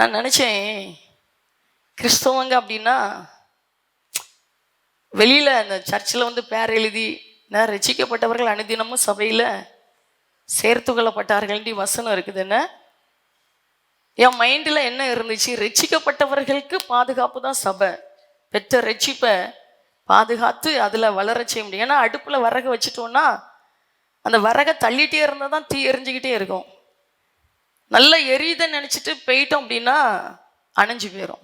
நான் நினச்சேன், கிறிஸ்தவங்க அப்படின்னா வெளியில் அந்த சர்ச்சில் வந்து பேர் எழுதி நான் ரட்சிக்கப்பட்டவர்கள் அனுதினமும் சபையில் சேர்த்து கொள்ளப்பட்டார்கள்னு வசனம் இருக்குது. என்ன என் மைண்டில் என்ன இருந்துச்சு, ரட்சிக்கப்பட்டவர்களுக்கு பாதுகாப்பு தான் சபை. பெற்ற ரட்சிப்பை பாதுகாத்து அதில் வளர செய்ய முடியும். ஏன்னா அடுப்பில் விறகு வச்சுட்டோன்னா அந்த விறகை தள்ளிகிட்டே இருந்தால் தான் தீ எரிஞ்சிக்கிட்டே இருக்கும். நல்லா எரியுதுன்னு நினச்சிட்டு போயிட்டோம் அப்படின்னா அணைஞ்சு போயிடும்.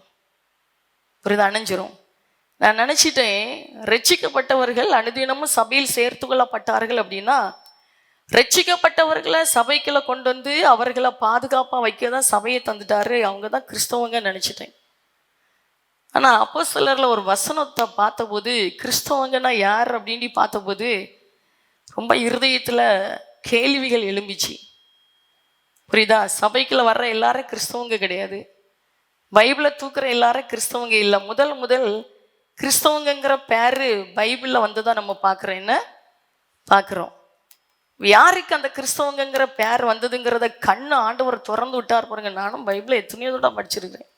புரியுது? அணைஞ்சிரும். நான் நினச்சிட்டேன், ரட்சிக்கப்பட்டவர்கள் அனுதினமும் சபையில் சேர்த்து கொள்ளப்பட்டார்கள் அப்படின்னா ரட்சிக்கப்பட்டவர்களை சபைக்குள்ள கொண்டு வந்து அவர்களை பாதுகாப்பாக வைக்க தான் சபையை தந்துட்டாரு, அவங்க தான் கிறிஸ்தவங்க நினச்சிட்டேன். ஆனால் அப்போஸ்தலரில் ஒரு வசனத்தை பார்த்தபோது கிறிஸ்தவங்கன்னா யார் அப்படின்னு பார்த்தபோது ரொம்ப இருதயத்தில் கேள்விகள் எழும்பிச்சு. புரியுதா? சபைக்குள்ள வர்ற எல்லாரும் கிறிஸ்தவங்க கிடையாது, பைபிளை தூக்குற எல்லாரும் கிறிஸ்தவங்க இல்லை. முதல் கிறிஸ்தவங்கிற பேரு பைபிளில் வந்து தான் நம்ம பார்க்குறோம். என்ன பார்க்குறோம்? யாருக்கு அந்த கிறிஸ்தவங்கிற பேர் வந்ததுங்கிறத கண்ணு ஆண்டவர் திறந்து விட்டார் பாருங்க. நானும் பைபிளை எத்தனையோ தடவை படிச்சிருக்கிறேன்,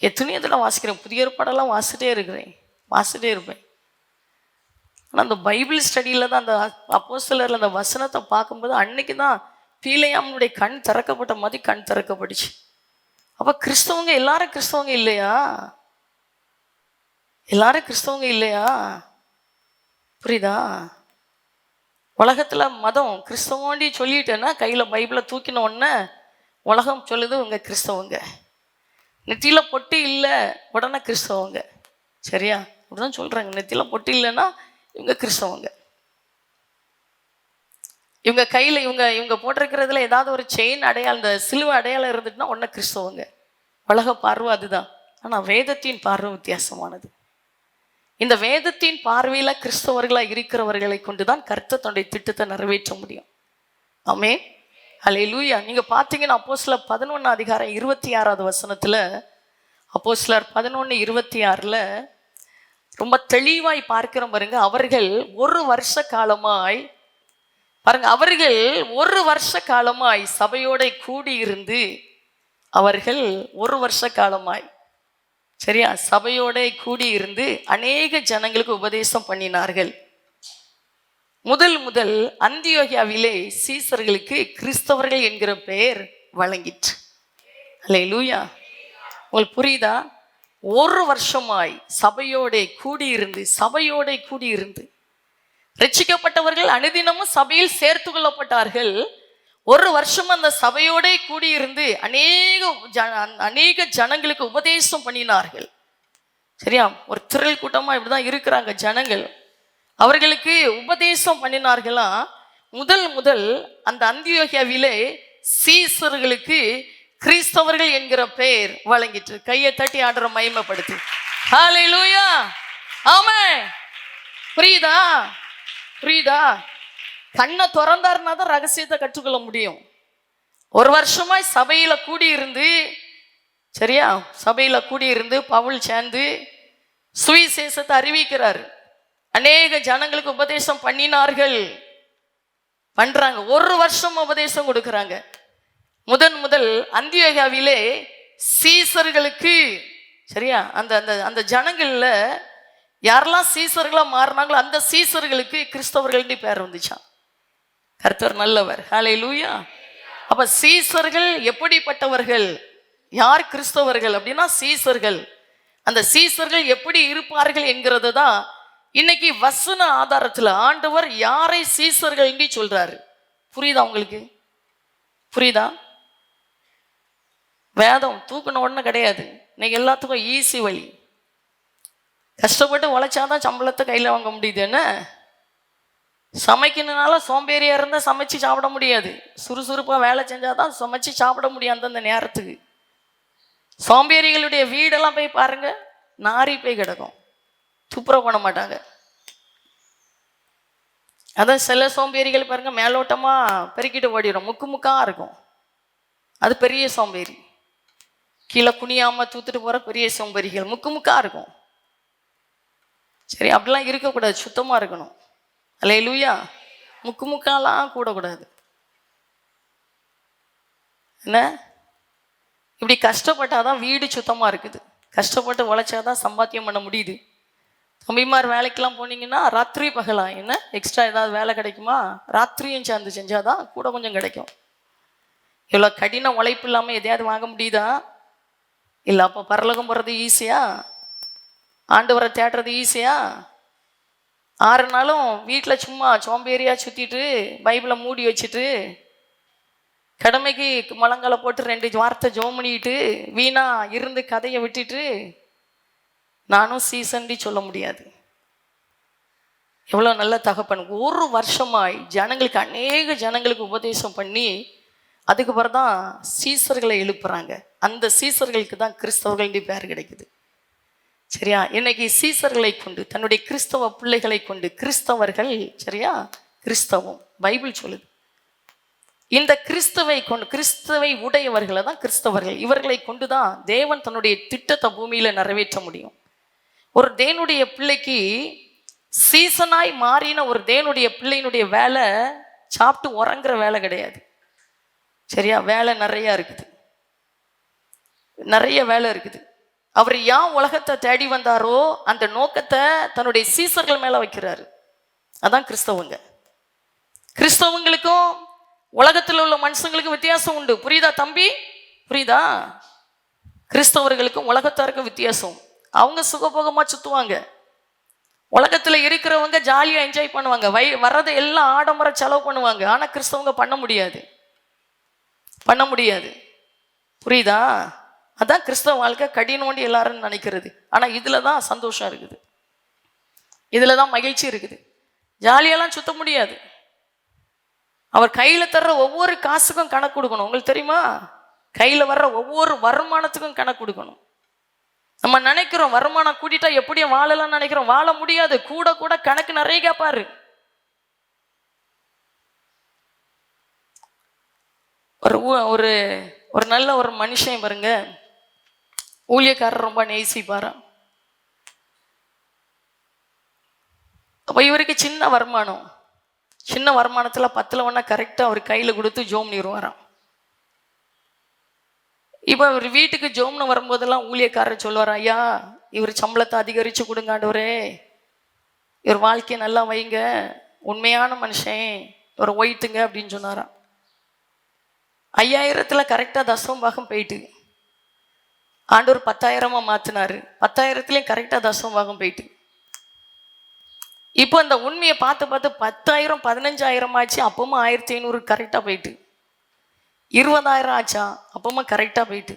எத்தனையோ தடவை வாசிக்கிறேன், புதிய ஏற்பாடெல்லாம் வாசிட்டே இருப்பேன். ஆனால் அந்த பைபிள் ஸ்டடியில் தான் அந்த அப்போஸ்தலரில் அந்த வசனத்தை பார்க்கும்போது அன்னைக்கு தான் பீலையாமனுடைய கண் திறக்கப்பட்ட மாதிரி கண் திறக்கப்பட்டுச்சு. அப்போ கிறிஸ்தவங்க எல்லாரும் கிறிஸ்தவங்க இல்லையா? எல்லாரும் கிறிஸ்தவங்க இல்லையா? புரியுதா? உலகத்தில் மதம் கிறிஸ்தவண்டி சொல்லிட்டேன்னா கையில் பைபிளை தூக்கின உடனே உலகம் சொல்லுது இவங்க கிறிஸ்தவங்க. நெத்தியில் பொட்டு இல்லை உடனே கிறிஸ்தவங்க. சரியா? அப்படிதான் சொல்கிறாங்க. நெத்தியில் பொட்டு இல்லைன்னா இவங்க கிறிஸ்தவங்க. இவங்க கையில் இவங்க போட்டிருக்கிறதுல ஏதாவது ஒரு செயின் அடையாளம், இந்த சிலுவை அடையாளம் இருந்துட்டுனா உடனே கிறிஸ்தவங்க. உலக பார்வை அதுதான். ஆனால் வேதத்தின் பார்வை வித்தியாசமானது. இந்த வேதத்தின் பார்வையில் கிறிஸ்தவர்களாக இருக்கிறவர்களை கொண்டு தான் கர்த்தர் தன்னுடைய திட்டத்தை நிறைவேற்ற முடியும். ஆமென், ஹல்லேலூயா. நீங்கள் பார்த்தீங்கன்னா அப்போஸ்தலர் 11:26 அப்போஸ்தலர் 11:26 ரொம்ப தெளிவாய் பார்க்கிறோம் பாருங்க. அவர்கள் ஒரு வருஷ காலமாய் சபையோட கூடியிருந்து அவர்கள் ஒரு வருஷ காலமாய், சரியா, சபையோட கூடியிருந்து அநேக ஜனங்களுக்கு உபதேசம் பண்ணினார்கள். முதல் அந்தியோகியாவிலே சீசர்களுக்கு கிறிஸ்தவர்கள் என்கிற பெயர் வழங்கிற்று. அல்லேலூயா. உங்களுக்கு புரியுதா? ஒரு வருஷமாய் சபையோட கூடியிருந்து ரட்சிக்கப்பட்டவர்கள் அனுதினமும் சபையில் சேர்த்து கொள்ளப்பட்டார்கள். ஒரு வருஷம் அந்த சபையோட கூடியிருந்து அநேக ஜனங்களுக்கு உபதேசம் பண்ணினார்கள். சரியா? ஒரு திரள் கூட்டமா இப்படிதான் இருக்கிறாங்க ஜனங்கள். அவர்களுக்கு உபதேசம் பண்ணினார்களா. முதல் அந்த அந்தியோகியாவிலே சீசர்களுக்கு கிறிஸ்தவர்கள் என்கிற பெயர் வழங்கிற்று. கையை தட்டி ஆடுற மகிமைப்படுத்தி ஹல்லேலூயா. ஆமென். புரியுதா? கண்ணை திறந்தாருன்னா தான் ரகசியத்தை கற்றுக்கொள்ள முடியும். ஒரு வருஷமாய் சபையில கூடியிருந்து, சரியா, சபையில கூடியிருந்து பவுல் சேர்ந்து சுவிசேஷத்தை அறிவிக்கிறார். அநேக ஜனங்களுக்கு உபதேசம் பண்றாங்க. ஒரு வருஷம் உபதேசம் கொடுக்கறாங்க. முதல் அந்தியோகியாவிலே சீசர்களுக்கு, சரியா, அந்த ஜனங்கள்ல யாரெல்லாம் சீசர்களா மாறினாங்களோ அந்த சீசர்களுக்கு கிறிஸ்தவர்கள் பேர் வந்துச்சான். கர்த்தர் நல்லவர். ஹல்லேலூயா. அப்ப சீசர்கள் எப்படிப்பட்டவர்கள்? யார் கிறிஸ்தவர்கள் அப்படின்னா சீசர்கள். அந்த சீசர்கள் எப்படி இருப்பார்கள் என்கிறது தான் இன்னைக்கு வசன ஆதாரத்தில் ஆண்டவர் யாரை சீசர்கள் என்று சொல்றாரு. புரியுதா உங்களுக்கு? புரியுதா? வேதம் தூக்கின உடனே கிடையாது. இன்னைக்கு எல்லாத்துக்கும் ஈஸி வழி. கஷ்டப்பட்டு உழைச்சாதான் சம்பளத்தை கையில் வாங்க முடியுது. என்ன சமைக்கணுனால சோம்பேறியா இருந்தால் சமைச்சு சாப்பிட முடியாது. சுறுசுறுப்பாக வேலை செஞ்சாதான் சமைச்சு சாப்பிட முடியும். அந்தந்த நேரத்துக்கு சோம்பேறிகளுடைய வீடெல்லாம் போய் பாருங்க, நாரி போய் கிடக்கும், துப்புரவு பண்ண மாட்டாங்க. அதான் சில சோம்பேறிகள் பாருங்க மேலோட்டமா பெருக்கிட்டு ஓடிடும், முக்கா இருக்கும். அது பெரிய சோம்பேறி. கீழே குனியாம தூத்துட்டு போற பெரிய சோம்பேறிகள் முக்கா இருக்கும். சரி, அப்படிலாம் இருக்கக்கூடாது, சுத்தமா இருக்கணும். அல்லேலூயா. முக்காலாம் கூடக்கூடாது. என்ன இப்படி கஷ்டப்பட்டாதான் வீடு சுத்தமாக இருக்குது. கஷ்டப்பட்டு உழைச்சாதான் சம்பாத்தியம் பண்ண முடியுது. தம்பிமார் வேலைக்கெல்லாம் போனீங்கன்னா ராத்திரி பகலாம் என்ன எக்ஸ்ட்ரா ஏதாவது வேலை கிடைக்குமா? ராத்திரியும் சேர்ந்து செஞ்சாதான் கூட கொஞ்சம் கிடைக்கும். இவ்வளோ கடின உழைப்பு இல்லாமல் எதையாவது வாங்க முடியுதா? இல்லை. அப்போ பரலோகம் போகிறது ஈஸியா? ஆண்டவரை தேடுறது ஈஸியா? 6 நாளும் வீட்டில் சும்மா சோம்பேறியாக சுற்றிட்டு பைபிளை மூடி வச்சுட்டு கடமைக்கு முழங்கால போட்டு 2 வார்த்தை ஜெபம் பண்ணிட்டு வீணா இருந்து கதையை விட்டுட்டு நானும் சீசன்டி சொல்ல முடியாது. எவ்வளோ நல்ல தகப்பன். 1 வருஷமாய் ஜனங்களுக்கு அநேக ஜனங்களுக்கு உபதேசம் பண்ணி அதுக்கு பிறகு தான் சீசர்களை எழுப்புறாங்க. அந்த சீசர்களுக்கு தான் கிறிஸ்தவர்கள் பேர் கிடைக்குது. சரியா? இன்னைக்கு சீசர்களை கொண்டு தன்னுடைய கிறிஸ்தவ பிள்ளைகளை கொண்டு கிறிஸ்தவர்கள், சரியா, கிறிஸ்தவம் பைபிள் சொல்லுது. இந்த கிறிஸ்தவை கொண்டு கிறிஸ்தவை உடையவர்களை தான் கிறிஸ்தவர்கள். இவர்களை கொண்டு தான் தேவன் தன்னுடைய திட்டத்தை பூமியில நிறைவேற்ற முடியும். ஒரு தேவனுடைய பிள்ளைக்கு சீசனாய் மாறின ஒரு தேவனுடைய பிள்ளையினுடைய வேலை சாப்பிட்டு உறங்குற வேலை கிடையாது. சரியா? வேலை நிறைய இருக்குது, நிறைய வேலை இருக்குது. அவர் ஏன் உலகத்தை தேடி வந்தாரோ அந்த நோக்கத்தை தன்னுடைய சீசர்கள் மேல வைக்கிறாரு. அதான் கிறிஸ்தவங்க. கிறிஸ்தவங்களுக்கும் உலகத்தில் உள்ள மனுஷங்களுக்கும் வித்தியாசம் உண்டு. புரியுதா தம்பி? புரியுதா? கிறிஸ்தவர்களுக்கும் உலகத்தாருக்கும் வித்தியாசம். அவங்க சுகபோகமா சுத்துவாங்க. உலகத்துல இருக்கிறவங்க ஜாலியா என்ஜாய் பண்ணுவாங்க, வர்றதை எல்லாம் ஆடம்பர செலவு பண்ணுவாங்க. ஆனா கிறிஸ்தவங்க பண்ண முடியாது, பண்ண முடியாது. புரியுதா? அதான் கிறிஸ்தவ வாழ்க்கை கடினோண்டி எல்லாரும் நினைக்கிறது. ஆனா இதுலதான் சந்தோஷம் இருக்குது, இதுலதான் மகிழ்ச்சி இருக்குது. ஜாலியெல்லாம் சுத்த முடியாது. அவர் கையில தர்ற ஒவ்வொரு காசுக்கும் கணக்கு கொடுக்கணும். உங்களுக்கு தெரியுமா? கையில வர்ற ஒவ்வொரு வருமானத்துக்கும் கணக்கு கொடுக்கணும். நம்ம நினைக்கிறோம் வருமானம் கூட்டிட்டா எப்படியும் வாழலாம் நினைக்கிறோம், வாழ முடியாது. கூட கூட கணக்கு நிறைய கேட்பாரு. ஒரு ஒரு நல்ல ஒரு மனுஷன் பாருங்க, ஊழியக்காரர் ரொம்ப நேசிப்பாரா. அப்ப இவருக்கு சின்ன வருமானம், சின்ன வருமானத்துல 10ல் 1 கரெக்டா அவர் கையில கொடுத்து ஜோம் நிறுவாராம். இப்ப அவர் வீட்டுக்கு ஜோம்னு வரும்போதெல்லாம் ஊழியக்காரர் சொல்லுவார், ஐயா இவர் சம்பளத்தை அதிகரிச்சு கொடுங்க ஆண்டவரே, இவர் வாழ்க்கையை நல்லா வைங்க, உண்மையான மனுஷன், இவர் ஒயிட்டுங்க அப்படின்னு சொன்னாராம். 5000த்துல கரெக்டா தசம பாகம் போயிட்டு ஆண்டவர் 10,000 மாத்தினாரு. 10,000த்துலயும் கரெக்டா தசம பாகம் போயிட்டு இப்போ அந்த உண்மையை பார்த்து பார்த்து 10,000 15,000 ஆச்சு. அப்பவும் 1500 கரெக்டா போயிட்டு 20,000 ஆச்சா, அப்பமா கரெக்டா போயிட்டு.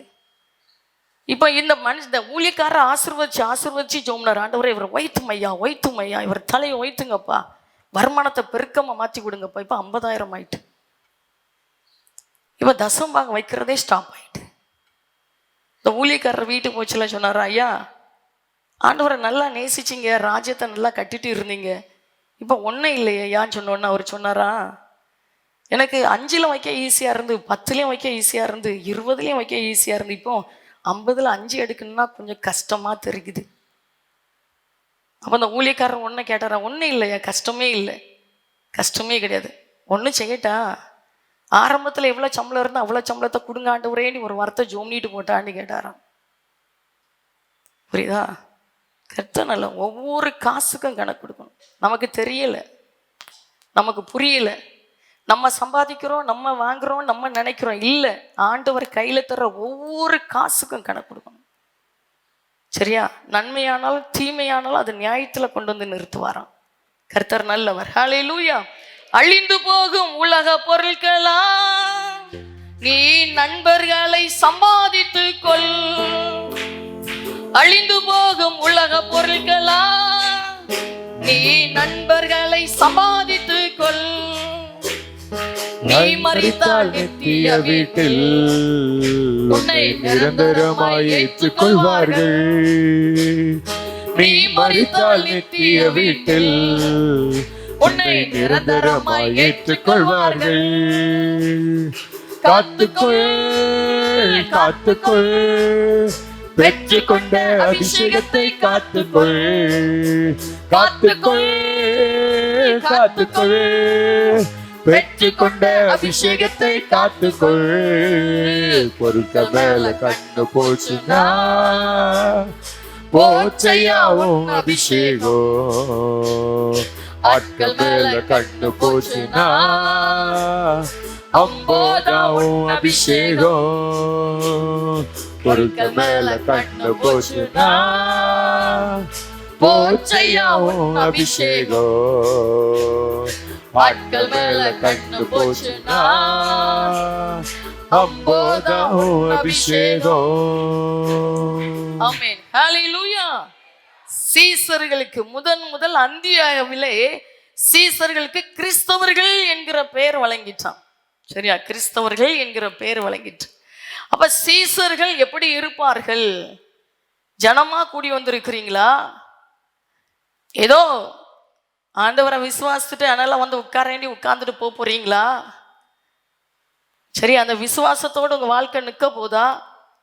இப்போ இந்த இந்த ஊழியக்காரர் ஆசீர்வதிச்சு ஜோம்னார், ஆண்டவரே இவர் ஒய்த்துமையா, இவர் தலையை ஒய்த்துங்கப்பா, வருமானத்தை பெருக்கமா மாற்றி கொடுங்கப்பா. இப்போ 50,000 ஆயிட்டு. இப்போ தசம பாகம் வைக்கிறதே ஸ்டாப் ஆயிட்டு. இந்த ஊழியக்காரர் வீட்டுக்கு போச்சுல சொன்னாரா, ஐயா ஆண்டவரை நல்லா நேசிச்சிங்க, ராஜ்யத்தை நல்லா கட்டிட்டு இருந்தீங்க, இப்போ ஒன்றும் இல்லையே ஏன்னு சொன்னோன்னு அவர் சொன்னாரா, எனக்கு 5ல் வைக்க ஈஸியாக இருந்து, 10லையும் வைக்க ஈஸியாக இருந்து, 20லையும் வைக்க ஈஸியாக இருந்து, இப்போ 50ல் 5 எடுக்கணும்னா கொஞ்சம் கஷ்டமாக தெரியுது. அப்போ அந்த ஊழியக்காரர் ஒன்று கேட்டாரா, ஒன்றும் இல்லையா, கஷ்டமே இல்லை, கஷ்டமே கிடையாது, ஒன்றும் செய்யட்டா, ஆரம்பத்தில் எவ்வளோ சம்பளம் இருந்தால் அவ்வளோ சம்பளத்தை கொடுங்க ஆண்டவரேன்னு ஒரு வார்த்தை ஜோம்னிட்டு போட்டான்னு கேட்டாராம். புரியுதா? கர்த்தர் நல்ல. ஒவ்வொரு காசுக்கும் கணக்கு கொடுக்கணும். நமக்கு தெரியல, நமக்கு புரியல, நம்ம சம்பாதிக்கிறோம், நம்ம வாங்குறோம், நம்ம நினைக்கிறோம். இல்லை, ஆண்டவர் கையில தர்ற ஒவ்வொரு காசுக்கும் கணக்கு கொடுக்கணும். சரியா? நன்மையானாலும் தீமையானாலும் அது நியாயத்துல கொண்டு வந்து நிறுத்துவாராம். கர்த்தர் நல்லவர். ஹல்லேலூயா. அழிந்து போகும் உலக பொருட்களா நீ நண்பர்களை சம்பாதித்து கொள். அழிந்து போகும் உலக பொருட்களா நீ நண்பர்களை சம்பாதித்து கொள். நீ மரித்தால் நித்திய வீட்டில் உன்னை நிரந்தரமாய் ஏற்றுக் கொள்வார்கள். நீ மரித்தால் நித்திய வீட்டில் உன்னை நிரந்தரமாய் ஏற்றுக் கொள்வார்கள். காத்துக்கொள், காத்துக்கொள், வெற்றி கொண்ட அபிஷேகத்தை காத்துக்கொள், காத்துக்கொள், காத்துக்கொள், பெற்றுக்கொண்ட அபிஷேகத்தை காத்துக்கொள். பொறுக்க மேல கண்ணு போச்சுன்னா போச்சையாவும் அபிஷேகம். ஆட்கள் மேல கண்ணு போச்சுன்னா அம்போதாவும் அபிஷேகம். பொறுக்க மேல கண்ணு போச்சுன்னா போச்சையாவும் அபிஷேகம். ஆட்கள் மேல கண்ணு போச்சுன்னா அம்போதாவும் அபிஷேகம். ஆமென். ஹல்லேலூயா. சீசர்களுக்கு முதல் அந்தியாவிலே சீசர்களுக்கு கிறிஸ்தவர்கள் என்கிற பெயர் வழங்கிட்டான். சரியா? கிறிஸ்தவர்கள் என்கிற பெயர் வழங்கிட்டு. அப்ப சீசர்கள் எப்படி இருப்பார்கள்? ஜனமா கூடி வந்திருக்கிறீங்களா? ஏதோ ஆண்டவரை விசுவாசிச்சுட்டு அதனால வந்து உட்கார்ந்துட்டு போறீங்களா? சரி, அந்த விசுவாசத்தோடு உங்க வாழ்க்கை நிற்க போதா?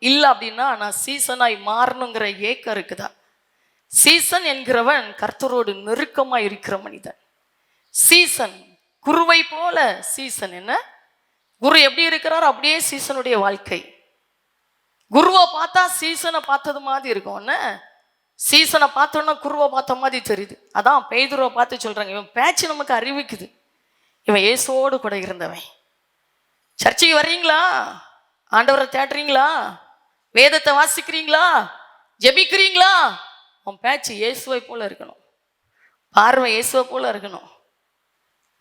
இல்லை அப்படின்னா நான் சீசனாய் மாறணுங்கிற ஏக்கம் இருக்குதா? சீசன் என்கிறவன் கர்த்தரோடு நெருக்கமா இருக்கிற மனிதன். சீசன் குருவை போல. சீசன் என்ன? குரு எப்படி இருக்கிறாரோ அப்படியே சீசனுடைய வாழ்க்கை. குருவை பார்த்தா சீசனை பார்த்தது மாதிரி இருக்கும். என்ன? சீசனை பார்த்தோன்னா குருவை பார்த்த மாதிரி தெரியுது. அதான் பேதுருவை பார்த்து சொல்றாங்க, இவன் பேச்சு நமக்கு அறிவிக்குது, இவன் இயேசுவோடு கூட இருந்தவன். சர்ச்சைக்கு வர்றீங்களா? ஆண்டவரை தேடுறீங்களா? வேதத்தை வாசிக்கிறீங்களா? ஜெபிக்கிறீங்களா? உன் பேச்சு இயேசுவை போல இருக்கணும், பார்வை இயேசுவை போல இருக்கணும்.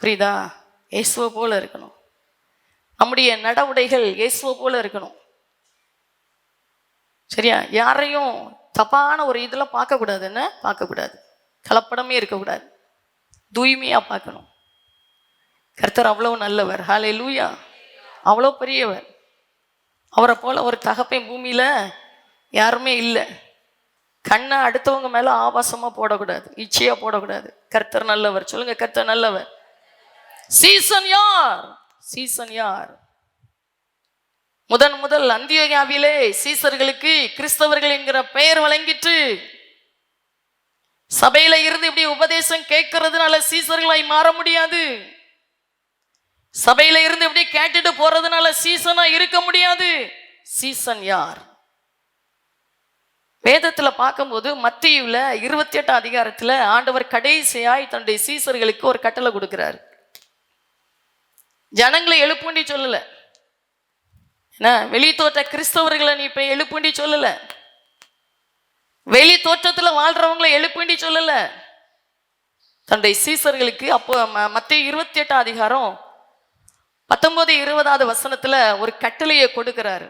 புரியுதா? இயேசுவை போல இருக்கணும். நம்முடைய நடவுடைகள் இயேசுவை போல இருக்கணும். சரியா? யாரையும் தப்பான ஒரு இதில் பார்க்கக்கூடாது. என்ன பார்க்கக்கூடாது? கலப்படமே இருக்கக்கூடாது. தூய்மையா பார்க்கணும். கர்த்தர் அவ்வளவு நல்லவர். ஹல்லேலூயா. அவ்வளோ பெரியவர். அவரை போல ஒரு தகப்பன் பூமியில யாருமே இல்லை. கண்ணை அடுத்தவங்க மேல ஆபாசமா போடக்கூடாது, இச்சையா போடக்கூடாது. கர்த்தர் நல்லவர். சொல்லுங்க, கர்த்தர் நல்லவர். சீசன் யார்? சீசன் யார்? முதல் அந்தியோகியாவிலே சீசர்களுக்கு கிறிஸ்தவர்கள் என்கிற பெயர் வழங்கிட்டு, சபையில இருந்து இப்படி உபதேசம் கேட்கறதுனால சீசர்களாய் மாற முடியாது. சபையில இருந்து இப்படி கேட்டுட்டு போறதுனால சீசனா இருக்க முடியாது. சீசன் யார்? வேதத்துல பார்க்கும்போது மத்தேயுல 28 அதிகாரத்துல ஆண்டவர் கடைசியாய் தன்னுடைய சீசர்களுக்கு ஒரு கட்டளை கொடுக்கிறார். ஜனங்களை எழுப்புண்டி சொல்லல. என்ன? வெளி தோற்ற கிறிஸ்தவர்களை நீ இப்ப எழுப்புண்டி சொல்லல. வெளி தோற்றத்துல வாழ்றவங்களை எழுப்புண்டி சொல்லல. தன்னுடைய சீசர்களுக்கு அப்போ மத்தேயு 28 அதிகாரம் 19-20 வசனத்துல ஒரு கட்டளையை கொடுக்கிறாரு.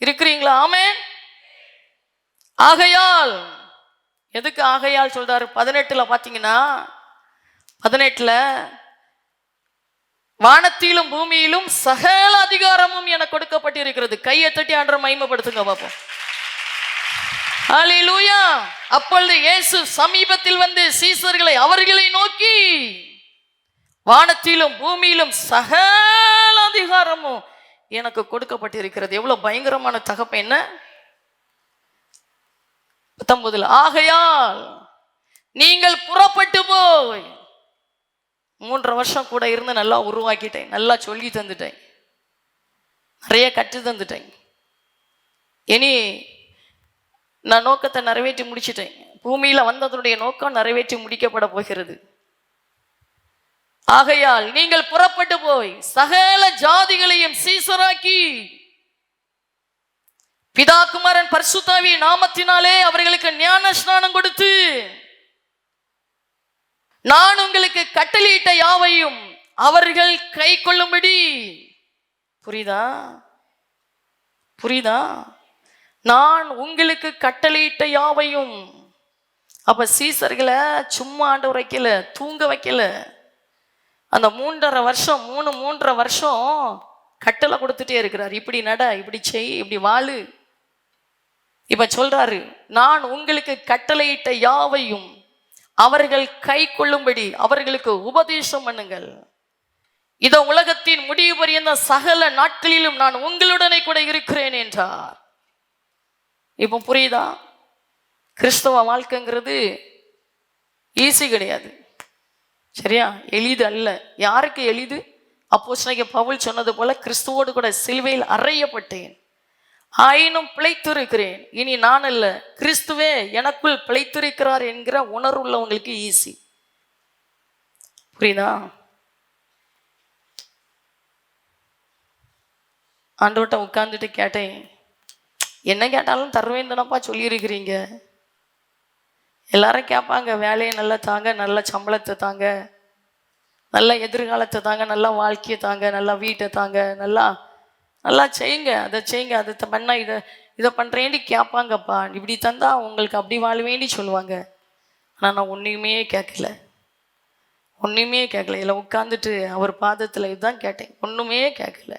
இருக்கிறீங்களா? ஆமென். ஆகையால், எதுக்கு ஆகையால் சொல்றாரு? 18 பாத்தீங்கன்னா, 18 வானத்திலும் பூமியிலும் சகல அதிகாரமும் என கொடுக்கப்பட்டிருக்கிறது. கையை தட்டி ஆண்டவரை மகிமைப்படுத்துங்க பாப்போம். ஹல்லேலூயா. அப்பொழுது இயேசு சமீபத்தில் வந்து சீசர்களை அவர்களை நோக்கி, வானத்திலும் பூமியிலும் சகல அதிகாரமும் எனக்கு கொடுக்கப்பட்டிருக்கிறது. எவ்வளவு பயங்கரமான தகப்பன்! என்ன? 19 ஆகையால் நீங்கள் புறப்பட்டு போய், 3 வருஷம் கூட இருந்து நல்லா உருவாக்கிட்டேன், நல்லா சொல்லி தந்துட்டேன், நிறைய கற்று தந்துட்டேன். இனி நான் நோக்கத்தை நிறைவேற்றி முடிச்சிட்டேன். பூமியில வந்ததனுடைய நோக்கம் நிறைவேற்றி முடிக்கப்பட போகிறது. ஆகையால் நீங்கள் புறப்பட்டு போய் சகல ஜாதிகளையும் சீசராக்கி பிதா குமாரன் பரிசுத்தாவி நாமத்தினாலே அவர்களுக்கு ஞான ஸ்நானம் கொடுத்து நான் உங்களுக்கு கட்டளையிட்ட யாவையும் அவர்கள் கை கொள்ளும்படி. புரியுதா? புரியுதா? நான் உங்களுக்கு கட்டளையிட்ட யாவையும். அப்ப சீசர்களை சும்மா ஆண்டவர் வைக்கல, தூங்க வைக்கல. அந்த 3.5 வருஷம் கட்டளை கொடுத்துட்டே இருக்கிறார். இப்படி நட, இப்படி செய், இப்படி வாழு. இப்ப சொல்றாரு, நான் உங்களுக்கு கட்டளையிட்ட யாவையும் அவர்கள் கை கொள்ளும்படி அவர்களுக்கு உபதேசம் பண்ணுங்கள். இதோ உலகத்தின் முடிவு பரியந்த சகல நாட்களிலும் நான் உங்களுடனே கூட இருக்கிறேன் என்றார். இப்போ புரியுதா? கிறிஸ்தவ வாழ்க்கைங்கிறது ஈஸி கிடையாது. சரியா? எளிது அல்ல. யாருக்கு எளிது? அப்போஸ்தலனாகிய பவுல் சொன்னது போல, கிறிஸ்துவோடு கூட சிலுவையில் அறையப்பட்டேன், ஆயினும் பிழைத்திருக்கிறேன், இனி நான் அல்ல கிறிஸ்துவே எனக்குள் பிழைத்திருக்கிறார் என்கிற உணர்வுள்ளவங்களுக்கு ஈஸி. புரியுதா? ஆண்டவர்கிட்ட உட்கார்ந்துட்டு கேட்டேன், என்ன கேட்டாலும் தருவேன் தானப்பா சொல்லியிருக்கிறீங்க. எல்லாரும் கேட்பாங்க, வேலையை நல்லா தாங்க, நல்ல சம்பளத்தை தாங்க, நல்ல எதிர்காலத்தை தாங்க, நல்லா வாழ்க்கையை தாங்க, நல்லா வீட்டை தாங்க, நல்லா நல்லா செய்யுங்க, அதை செய்யுங்க, அதை பண்ணால் இதை பண்ணுறேன்டி கேட்பாங்கப்பா. இப்படி தந்தா உங்களுக்கு அப்படி வாழ்வேண்டி சொல்லுவாங்க. ஆனால் நான் ஒன்றையுமே கேட்கல, ஒன்றுமே கேட்கல. இதில் உட்காந்துட்டு அவர் பாதத்தில் இதுதான் கேட்டேன், ஒன்றுமே கேட்கல.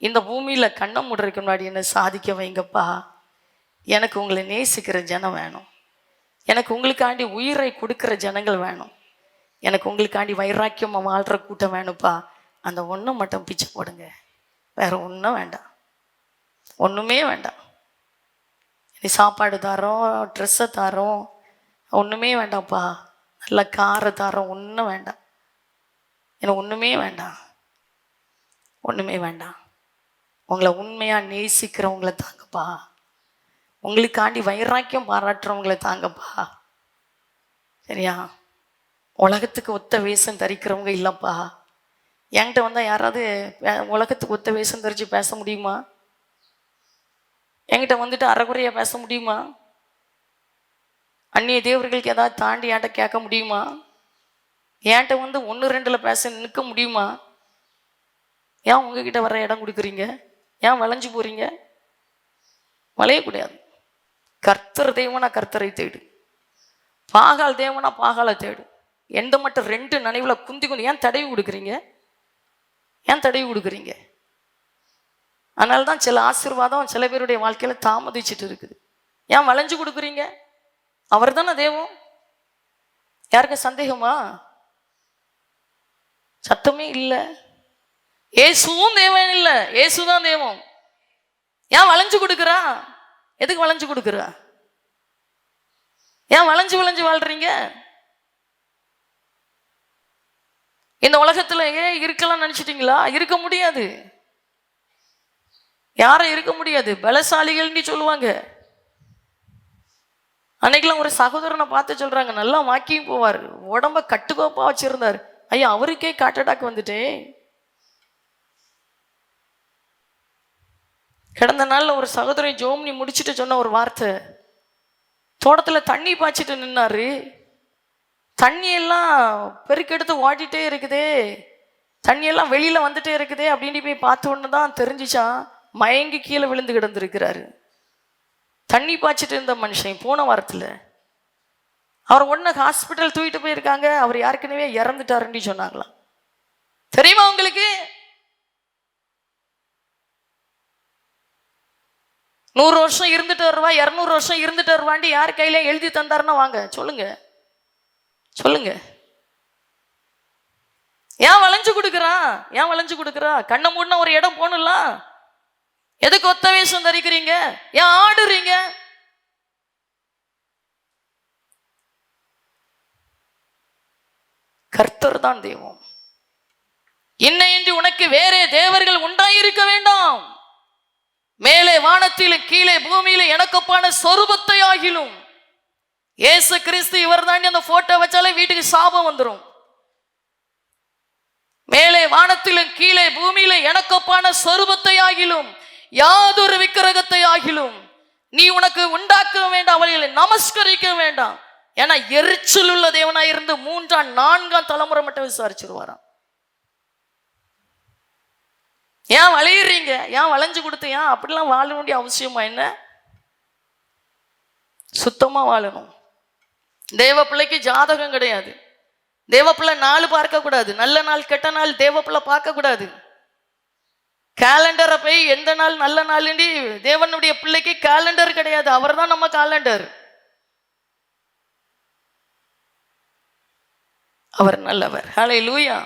இந்த பூமியில் கண்ணை மூடுறதுக்கு முன்னாடி என்னை சாதிக்க வைங்கப்பா. எனக்கு உங்களை நேசிக்கிற ஜனம் வேணும், எனக்கு உங்களுக்காண்டி உயிரை கொடுக்குற ஜனங்கள் வேணும், எனக்கு உங்களுக்காண்டி வைராக்கியமாக வாழ்கிற கூட்டம் வேணும்ப்பா. அந்த ஒன்றை மட்டும் பிச்சை போடுங்க, வேறு ஒன்றும் வேண்டாம், ஒன்றுமே வேண்டாம். நீ சாப்பாடு தாரோம், ட்ரெஸ்ஸை தாரோம், ஒன்றுமே வேண்டாம்ப்பா. நல்ல காரை தாரோம், ஒன்றும் வேண்டாம், எனக்கு ஒன்றுமே வேண்டாம், ஒன்றுமே வேண்டாம். உங்களை உண்மையாக நேசிக்கிறவங்களை தாங்கப்பா, உங்களுக்காண்டி வைராக்கியம் பாராட்டுறவங்களை தாங்கப்பா. சரியா? உலகத்துக்கு ஒத்த வேஷம் தரிக்கிறவங்க இல்லைப்பா. என்கிட்ட வந்தால் யாராவது உலகத்துக்கு ஒத்த வேஷம் தரித்து பேச முடியுமா? என்கிட்ட வந்துட்டு அறகுறையாக பேச முடியுமா? அந்நிய தேவர்களுக்கு ஏதாவது தாண்டி என்கிட்ட கேட்க முடியுமா? என்கிட்ட வந்து 1-2 பேச நிற்க முடியுமா? ஏன் உங்ககிட்ட வர இடம் கொடுக்குறீங்க? ஏன் வளைஞ்சு போகிறீங்க? வளையக்கூடாது. கர்த்தர் தேவனா கர்த்தரை தேடு, பாகால் தேவனா பாகாலை தேடு. எந்த மட்டும் 2 நினைவில் குந்தி ஏன் தடவி கொடுக்குறீங்க? ஏன் தடவி கொடுக்குறீங்க? அதனால தான் சில ஆசீர்வாதம் சில பேருடைய வாழ்க்கையில் தாமதிச்சுட்டு இருக்குது. ஏன் வளைஞ்சு கொடுக்குறீங்க? அவர் தானே தெய்வம். யாருக்கு சந்தேகமா? சத்தமே இல்லை. ஏசுவும் தேவன் இல்லை, ஏசுதான் தெய்வம். ஏன் வளைஞ்சு கொடுக்குறா? எதுக்கு வளைஞ்சு கொடுக்குறா? ஏன் வளைஞ்சு வளைஞ்சு வாழ்றீங்க? இந்த உலகத்துல ஏன் இருக்கலாம் நினைச்சிட்டீங்களா? இருக்க முடியாது, யாரும் இருக்க முடியாது. பலசாலிகள்னு சொல்லுவாங்க. அன்னைக்கெல்லாம் ஒரு சகோதரனை பார்த்து சொல்றாங்க, நல்லா வாக்கிங் போவார், உடம்ப கட்டுக்கோப்பா வச்சிருந்தார். ஐயா, அவருக்கே ஹார்ட் அட்டாக் வந்துட்டேன். கடந்த நாள்ல ஒரு சகோதரன் ஜோம்னி முடிச்சுட்டு சொன்ன ஒரு வார்த்தை, தோட்டத்துல தண்ணி பாய்ச்சிட்டு நின்னாரு, தண்ணியெல்லாம் பெருக்கெடுத்து ஓடிட்டே இருக்குதே, தண்ணியெல்லாம் வெளியில வந்துட்டே இருக்குதே அப்படின்னு போய் பார்த்த உடனே தான் தெரிஞ்சிச்சான், மயங்கி கீழே விழுந்து கிடந்திருக்கிறாரு. தண்ணி பாய்ச்சிட்டு இருந்த மனுஷன் போன வாரத்தில் அவர் உடனே ஹாஸ்பிட்டல் தூக்கிட்டு போயிருக்காங்க. அவர் யாருக்குனவே இறந்துட்டாருன்னு சொன்னாங்களாம். தெரியுமா உங்களுக்கு? 100 வருஷம் இருந்துட்டு வருவா, 200 வருஷம் இருந்துட்டு வருவாண்டி யார் கையில எழுதி தந்தாருன்னா வாங்க சொல்லுங்க, சொல்லுங்க. ஏன் வளைஞ்சு கொடுக்குறா? ஏன் வளைஞ்சு கொடுக்குறா? கண்ணை மூடின ஒரு இடம் போகணும்ல. எதுக்கு ஒத்த வேஷம் தரிக்கிறீங்க? ஏன் ஆடுறீங்க? கர்த்தர் தான் தெய்வம். இன்னையின்றி உனக்கு வேறே தேவர்கள் உண்டாயிருக்க வேண்டாம். மேலே வானத்திலும் கீழே பூமியிலும் எனக்கொப்பான சொரூபத்தை ஆகிலும். இயேசு கிறிஸ்து இவர் தாண்டி அந்த போட்டோ வச்சாலே வீட்டுக்கு சாபம் வந்துடும். மேலே வானத்திலும் கீழே பூமியிலும் எனக்கொப்பான சொரூபத்தை ஆகிலும் யாதொரு விக்கிரகத்தை ஆகிலும் நீ உனக்கு உண்டாக்க வேண்டாம், அவர்களை நமஸ்கரிக்க வேண்டாம். ஏன்னா எரிச்சல் உள்ள தேவனாய் இருந்து 3ஆம் 4ஆம் தலைமுறை மட்டும் விசாரிச்சிருவாராம். ஏன் வளையிறீங்க? ஏன் வளைஞ்சு கொடுத்து ஏன் அப்படிலாம் வாழ வேண்டிய அவசியமா என்ன? சுத்தமா வாழணும். தேவ பிள்ளைக்கு ஜாதகம் கிடையாது. தேவ பிள்ளை நாள் பார்க்க கூடாது, நல்ல நாள் கெட்ட நாள் தேவ பிள்ளை பார்க்க கூடாது. கேலண்டரை போய் எந்த நாள் நல்ல நாள், தேவனுடைய பிள்ளைக்கு கேலண்டர் கிடையாது, அவர் தான் நம்ம கேலண்டர். அவர் நல்லவர். ஹல்லேலூயா.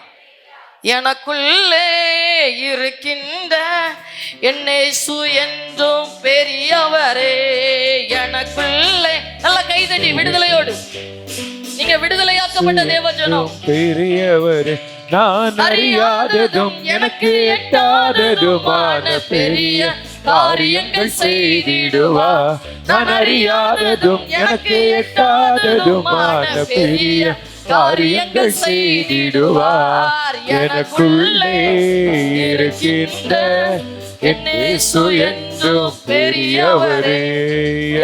எனக்குள்ளே இருக்கின்ற என்னேசு என்றும் பெரியவரே, எனக்குள்ளே. நல்ல கைதட்டி விடுதலையோடு நீங்க விடுதலையா ரட்சிக்கப்பட்ட தேவஜனம். பெரியவரே, நான் அறியாததும் எனக்கு எட்டாததுமான பெரிய காரியங்கள் செய்திடுவா. நான் அறியாததும் எனக்கு எட்டாததுமான பெரிய காரியங்கள் செய்திடுவார். எனக்குள்ளே இருக்கின்ற என் இயேசு என்றும் பெரியவரே.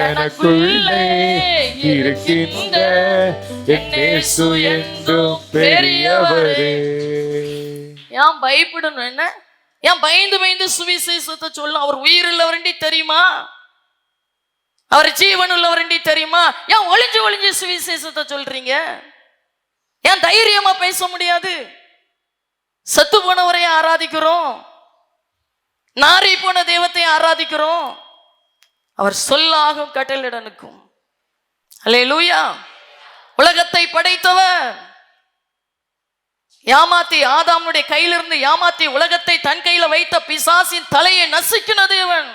எனக்குள்ளே இருக்கின்ற என் இயேசு என்றும் பெரியவரே. ஏன் பயப்படணும்? என்ன ஏன் பயந்து பயந்து சுவிசேஷத்தை சொல்லும்? அவர் உயிர் உள்ளவரண்டி தெரியுமா? அவர் ஜீவன் உள்ளவரண்டி தெரியுமா? ஏன் ஒளிஞ்சு ஒளிஞ்சு சுவிசேஷத்தை சொல்றீங்க? ஏன் தைரியமா பேச முடியாது? சத்து போனவரை ஆராதிக்கிறோம், நாரி போன தெய்வத்தை ஆராதிக்கிறோம். அவர் சொல்லாகும் கட்டளிடனுக்கும். அல்லேலூயா. உலகத்தை படைத்தவர், ஏமாத்தி ஆதாமுடைய கையிலிருந்து ஏமாத்தி உலகத்தை தன் கையில வைத்த பிசாசின் தலையை நசுக்கின தேவன்.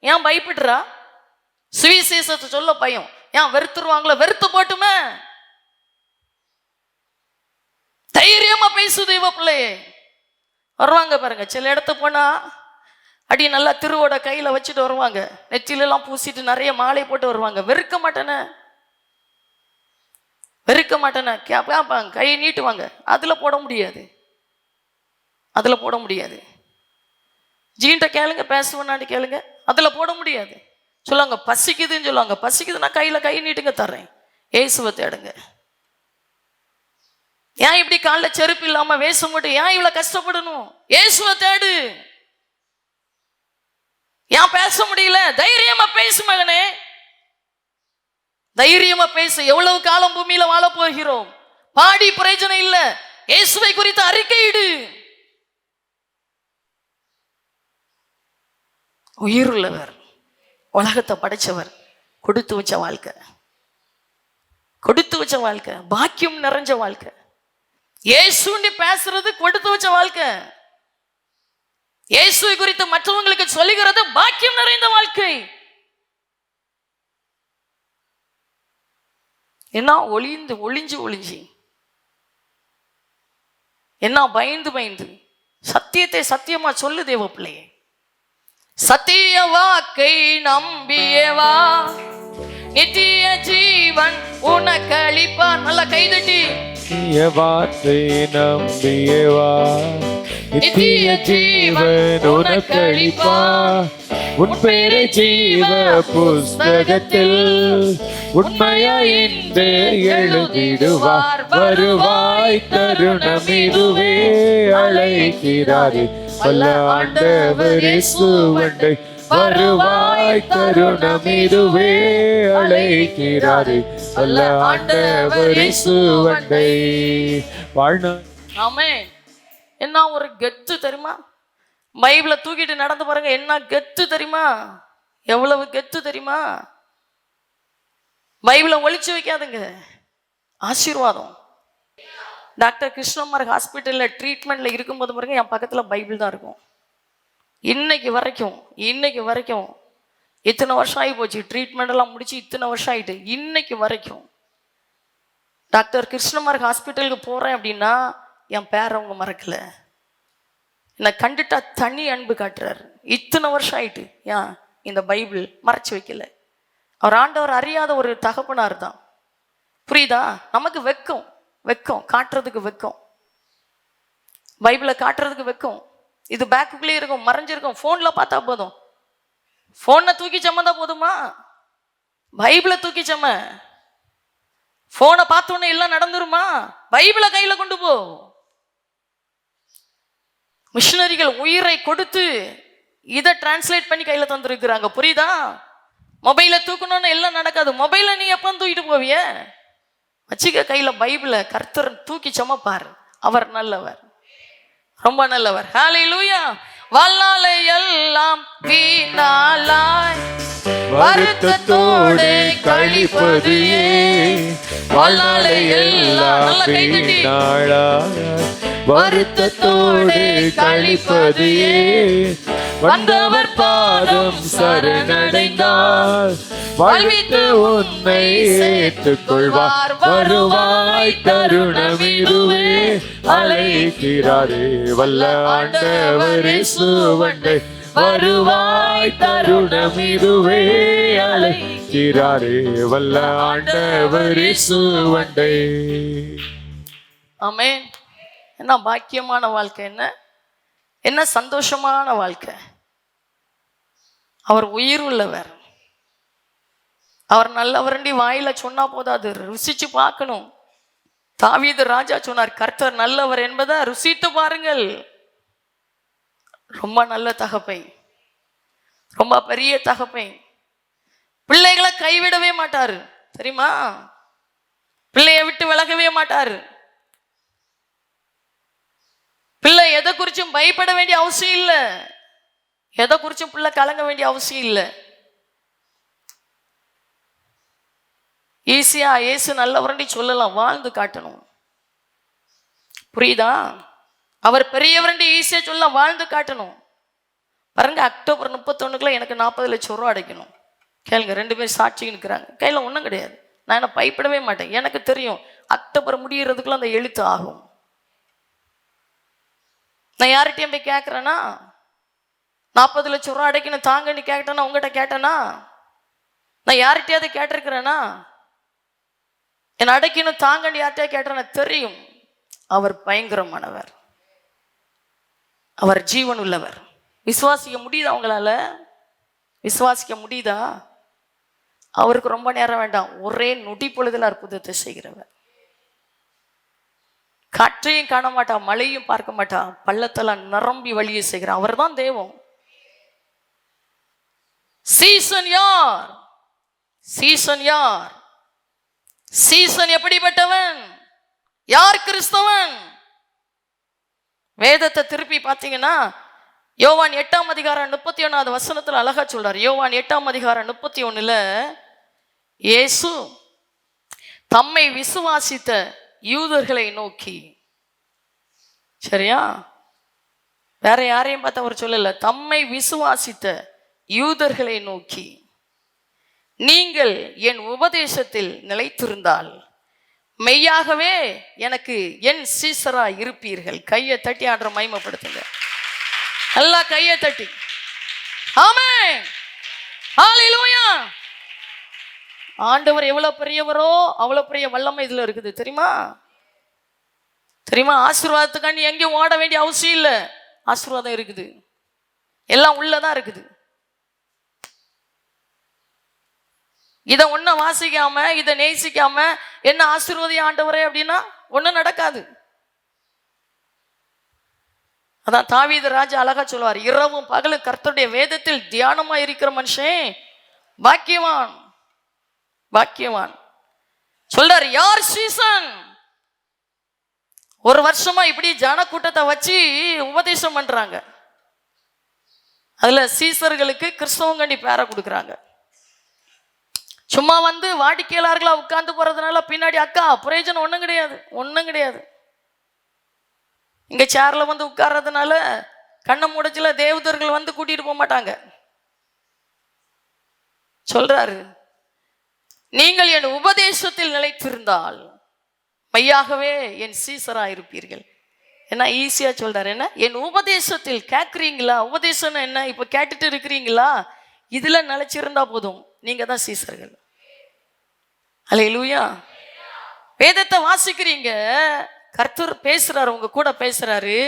ஏன் பயப்படுறா? சுவிசேஷத்தை சொல்ல பயம். ஏன் வெறுத்துருவாங்களோ? வெறுத்து போட்டுமே. தைரியமா பேசு தெய்வ பிள்ளையே. வருவாங்க பாருங்க, சில இடத்து போனா அடி நல்லா திருவோட கையில வச்சுட்டு வருவாங்க, நெற்றிலெல்லாம் பூசிட்டு நிறைய மாலை போட்டு வருவாங்க. வெறுக்க மாட்டேனே, வெறுக்க மாட்டேனே. கேட்பாங்க, கையை நீட்டுவாங்க. அதுல போட முடியாது, அதுல போட முடியாது. ஜீன்ட்ட கேளுங்க, பேசுவேன்னாடி கேளுங்க, அதுல போட முடியாது. சொல்லுவாங்க பசிக்குதுன்னு சொல்லுவாங்க. பசிக்குதுன்னா கையில கை நீட்டுங்க, தர்றேன். ஏசுவை தேடுங்க. ஏன் இப்படி காலில் செருப்பு இல்லாம வேஷம் போட்டு ஏன் இவ்வளவு கஷ்டப்படணும்? இயேசுவை தேடு. ஏன் பேச முடியல? தைரியமா பேசு மகனே, தைரியமா பேசு. எவ்வளவு காலம் பூமியில வாழ போகிறோம்? பாடி பிரயோஜனம் இல்ல. இயேசுவை குறித்து அறிக்கையிடு. உயிர் உள்ளவர், உலகத்தை படைச்சவர், கொடுத்து வச்ச வாழ்க்கை, கொடுத்து வச்ச வாழ்க்கை, பாக்கியம் நிறைஞ்ச வாழ்க்கை. இயேசுன்னு பேசுறது கொடுத்து வச்ச வாழ்க்கை. இயேசுவை குறித்து மற்றவங்களுக்கு சொல்லுகிறது பாக்கியம் நிறைந்த வாழ்க்கை. என்ன ஒளிந்து ஒளிஞ்சு ஒளிஞ்சு, என்ன பயந்து பயந்து? சத்தியத்தை சத்தியமா சொல்லு தேவ பிள்ளையே. சத்திய வாக்கை நம்பியவா, நித்திய ஜீவன் உனக்கு அளிப்பார். நல்லா கைதட்டி. வார்த்தை நம்பியவா, நித்திய ஜீவன் உனக்கு அளிப்பார். உன் பேரை ஜீவ புஸ்தகத்தில் உண்மையாய் என்று எழுதிடுவார். வருவாய், தருணம் இதுவே அழைக்கிறாரே. வல்ல ஆண்டவர் இயேசுவண்டை வருவாய், தருணம் இதுவே அழைக்கிறாரே. வல்ல ஆண்டவர் இயேசுவண்டை வாழ்நாள். ஆமென். என்ன ஒரு கெத்து தெரியுமா? பைபிளை தூக்கிட்டு நடந்து பாருங்க, என்ன கெத்து தெரியுமா? எவ்வளவு கெத்து தெரியுமா? பைபிளை ஒளிச்சு வைக்காதுங்க, ஆசீர்வாதம். டாக்டர் கிருஷ்ணமார் ஹாஸ்பிட்டல்ல ட்ரீட்மெண்ட்ல இருக்கும்போது பாருங்க, என் பக்கத்துல பைபிள் தான் இருக்கும். இன்னைக்கு வரைக்கும் இத்தனை வருஷம் ஆகி போச்சு, ட்ரீட்மெண்ட் எல்லாம் முடிச்சு இத்தனை வருஷம் ஆயிட்டு. இன்னைக்கு வரைக்கும் டாக்டர் கிருஷ்ணமார் ஹாஸ்பிட்டலுக்கு போறேன் அப்படின்னா என் பேரை அவங்க மறக்கல. என்னை கண்டுட்டா தனி அன்பு காட்டுறாரு. இத்தனை வருஷம் ஆயிட்டு ஏன் இந்த பைபிள் மறைச்சு வைக்கல? அவர் ஆண்டவர் அறியாத ஒரு தகப்பனார் தான். புரியுதா? நமக்கு வெக்கம் காட்டுறதுக்கு வெக்கம், பைபிளை காட்டுறதுக்கு வெக்கம். இது பேக்குக்குள்ளே இருக்கும், மறைஞ்சிருக்கும். போன்ல பார்த்தா போதும், போனை தூக்கி சம்மந்தா போதுமா? பைபிளை தூக்கி சம்ம. போனை பார்த்தோன்னே எல்லாம் நடந்துருமா? பைபிளை கையில கொண்டு போ. மிஷனரிகள் உயிரை கொடுத்து இதை டிரான்ஸ்லேட் பண்ணி கையில தந்துருக்குறாங்க. புரியுதா? மொபைலை தூக்கணும்னு எல்லாம் நடக்காது. மொபைலை நீ எப்போ தூக்கிட்டு போவிய? வச்சுக்க கையில பைபிளை. கர்த்தர் தூக்கி சமப்பார். அவர் நல்லவர், ரொம்ப நல்லவர். ஹல்லேலூயா. வல்லாலை எல்லாம் வீணாலாய் வருத்தத்தோடு கழிப்பது வல்லாலை எல்லாம் வீணாலாய் வருத்தத்தோடு கழிப்பது வந்தவர் பாதம் சரணடைந்தால் வாழ்வித்து உன்னை ஏற்றுக்கொள்வார். வருவாய் தருணம் இதுவே, அழைக்கிறாரே வல்ல ஆண்டவர் இயேசுவண்டை. வருவாய் தருணம் இதுவே, அழைக்கிறாரே வல்ல ஆண்டவர் இயேசுவண்டை. ஆமென். என்ன பாக்கியமான வாழ்க்கை, என்ன சந்தோஷமான வாழ்க்கை. அவர் உயிர் உள்ளவர், அவர் நல்லவரண்டி வாயில சொன்னா போதாது, ருசிச்சு பார்க்கணும். தாவீது ராஜா சொன்னார், கர்த்தர் நல்லவர் என்பதை ருசித்து பாருங்கள். ரொம்ப நல்ல தகப்பை, ரொம்ப பெரிய தகப்பை. பிள்ளைகளை கைவிடவே மாட்டாரு தெரியுமா? பிள்ளைய விட்டு விலகவே மாட்டாரு. பிள்ளை எதை குறிச்சும் பயப்பட வேண்டிய அவசியம் இல்லை, எதை குறிச்சும் பிள்ளை கலங்க வேண்டிய அவசியம் இல்லை. ஈஸியா இயேசு நல்லவரண்டி சொல்லலாம், வாழ்ந்து காட்டணும். புரியுதா? அவர் பெரியவரண்டி ஈஸியா சொல்ல, வாழ்ந்து காட்டணும். பாருங்க, அக்டோபர் 31 எனக்கு 40 லட்சம் ரூபா அடைக்கணும். கேளுங்க, 2 பேர் சாட்சி நிற்கிறாங்க, கையில ஒன்றும் கிடையாது. நான் என்ன பயப்படவே மாட்டேன். எனக்கு தெரியும் அக்டோபர் முடியறதுக்குள்ள அந்த எழுத்து ஆகும். நான் யார்கிட்டயும் போய் கேட்குறேன்னா, 40 லட்சம் ரூபா அடைக்கணும் தாங்கன்னு கேட்டேன்னா, உங்ககிட்ட கேட்டேன்னா, நான் யார்கிட்டயாவது கேட்டிருக்கிறேன்னா, என் அடைக்கணும் தாங்கன்னு யார்கிட்டயா கேட்டேன்னா, தெரியும் அவர் பயங்கரமானவர், அவர் ஜீவன் உள்ளவர். விசுவாசிக்க முடியுதா? அவங்களால விசுவாசிக்க முடியுதா? அவருக்கு ரொம்ப நேரம் வேண்டாம், ஒரே நொடி பொழுதுல அற்புதத்தை செய்கிறவர். காற்றையும் காண மாட்டா, மழையும் பார்க்க மாட்டா, பள்ளத்தெல்லாம் நிரம்பி வழியை செய்கிறார். அவர் தான் தெய்வம். சீசன் யார்? சீசன் யார்? சீசன் எப்படிப்பட்டவன்? யார் கிறிஸ்தவன்? வேதத்தை திருப்பி பார்த்தீங்கன்னா, யோவான் 8ஆம் அதிகாரம் 31வது வசனத்துல அழகா சொல்றார். யோவான் 8ஆம் அதிகாரம் 31ல இயேசு தம்மை விசுவாசித்த யூதர்களை நோக்கி, சரியா, வேற யாரையும் பார்த்து அவர் சொல்லல, தம்மை விசுவாசித்த யூதர்களை நோக்கி, நீங்கள் என் உபதேசத்தில் நிலைத்திருந்தால் மெய்யாகவே எனக்கு என் சீசரா இருப்பீர்கள். கையை தட்டி ஆடுற மகிமைப்படுத்துங்க, நல்லா கையை தட்டி. ஆமென், ஹல்லேலூயா. ஆண்டவர் எவ்வளவு பெரியவரோ அவ்வளவு பெரிய வல்லமை இதுல இருக்குது. தெரியுமா? தெரியுமா? ஆசீர்வாதத்துக்காண்டி எங்கேயும் ஓட வேண்டிய அவசியம் இல்லை. ஆசீர்வாதம் இருக்குது, எல்லாம் உள்ளதான் இருக்குது. இதை ஒன்ன வாசிக்காம, இதை நேசிக்காம என்ன ஆசீர்வாதி ஆண்டவரே அப்படின்னா ஒன்னும் நடக்காது. அதான் தாவீது ராஜா அழகா சொல்லுவார், இரவும் பகலும் கர்த்தருடைய வேதத்தில் தியானமா இருக்கிற மனுஷன் பாக்கியவான். பாக்கியவான் சொல்றார். யார் சீசன்? ஒரு வருஷமா இப்படி ஜன கூட்டத்தை வச்சு உபதேசம் பண்றாங்க. அதுல சீசர்களுக்கு கிறிஸ்தவங்கண்டி பேரை கொடுக்குறாங்க. சும்மா வந்து வாடிக்கையாளர்களா உட்கார்ந்து போறதுனால பின்னாடி அக்கா பிரயோஜனம் ஒன்றும் கிடையாது, ஒன்றும் கிடையாது. இங்க சேர்ல வந்து உட்கார்றதுனால கண்ணை மூடச்சில தேவதர்கள் வந்து கூட்டிட்டு போக மாட்டாங்க. சொல்றாரு, நீங்கள் என் உபதேசத்தில் நிலைத்திருந்தால் மையாகவே என் சீசரா இருப்பீர்கள். என்ன ஈஸியா சொல்றாரு, என்ன என் உபதேசத்தில். கேட்குறீங்களா? உபதேசம் என்ன? இப்ப கேட்டுட்டு இருக்கிறீங்களா? இதுல நிலைச்சிருந்தா போதும், நீங்க தான் சீசர்கள். அல்லேலூயா. வேதத்தை வாசிக்கிறீங்க, கர்த்தர் பேசுறாரு, உங்க கூட பேசுறாரு.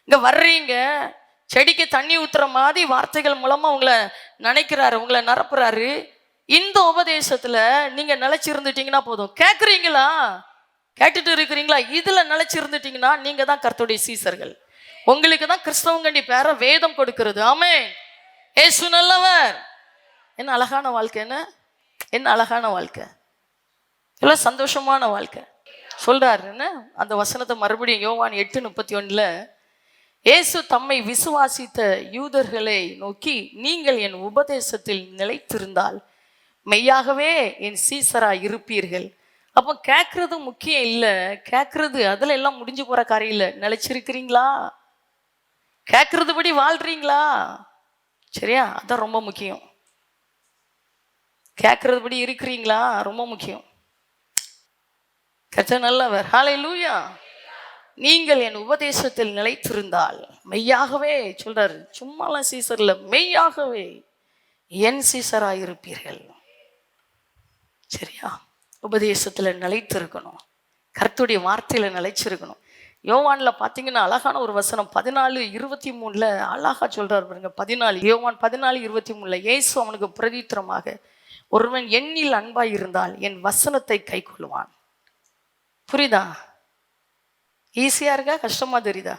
இங்க வர்றீங்க, செடிக்கு தண்ணி ஊத்துற மாதிரி வார்த்தைகள் மூலமா உங்களை நினைக்கிறாரு, உங்களை நிரப்புறாரு. இந்த உபதேசத்துல நீங்க நிலைச்சிருந்துட்டீங்கன்னா போதும். கேட்குறீங்களா? கேட்டுட்டு இருக்கிறீங்களா? இதுல நிலைச்சிருந்துட்டீங்கன்னா நீங்க தான் கர்த்தருடைய சீசர்கள். உங்களுக்கு தான் கிறிஸ்தவங்கண்டி பேர வேதம் கொடுக்கிறது. ஆமென். இயேசு நல்லவர். என்ன அழகான வாழ்க்கை, என்ன அழகான வாழ்க்கை, எவ்வளவு சந்தோஷமான வாழ்க்கை. சொல்றாரு என்ன அந்த வசனத்தை மறுபடியும் யோவான் 8:31 இயேசு தம்மை விசுவாசித்த யூதர்களை நோக்கி, நீங்கள் என் உபதேசத்தில் நிலைத்திருந்தால் மெய்யாகவே என் சீசரா இருப்பீர்கள். அப்போ கேட்கறது முக்கியம் இல்லை, கேட்கறது அதுல எல்லாம் முடிஞ்சு போற காரியம் இல்லை. நிலைச்சிருக்கிறீங்களா? கேட்கறது படி வாழ்றீங்களா? சரியா? அதான் ரொம்ப முக்கியம். கேட்கறதுபடி இருக்கிறீங்களா? ரொம்ப முக்கியம். கர்த்தர் நல்லவர். ஹல்லேலூயா. நீங்கள் என் உபதேசத்தில் நிலைத்திருந்தால் மெய்யாகவே சொல்றாரு, சும்மாலாம் சீசர்ல, மெய்யாகவே என் சீசராயிருப்பீர்கள். சரியா? உபதேசத்துல நிலைத்திருக்கணும், கர்த்தருடைய வார்த்தையில நிலைச்சிருக்கணும். யோவான்ல பார்த்தீங்கன்னா அழகான ஒரு வசனம் 14:23 அழகா சொல்றாரு பாருங்க. 14 யோவான் 14:23 இயேசு அவனுக்கு பிரதித்திரமாக, ஒருவன் என்னில் அன்பாய் இருந்தால் என் வசனத்தை கைக்கொள்ளுவான். புரியுதா? ஈஸியா இருக்கா, கஷ்டமா தெரியுதா?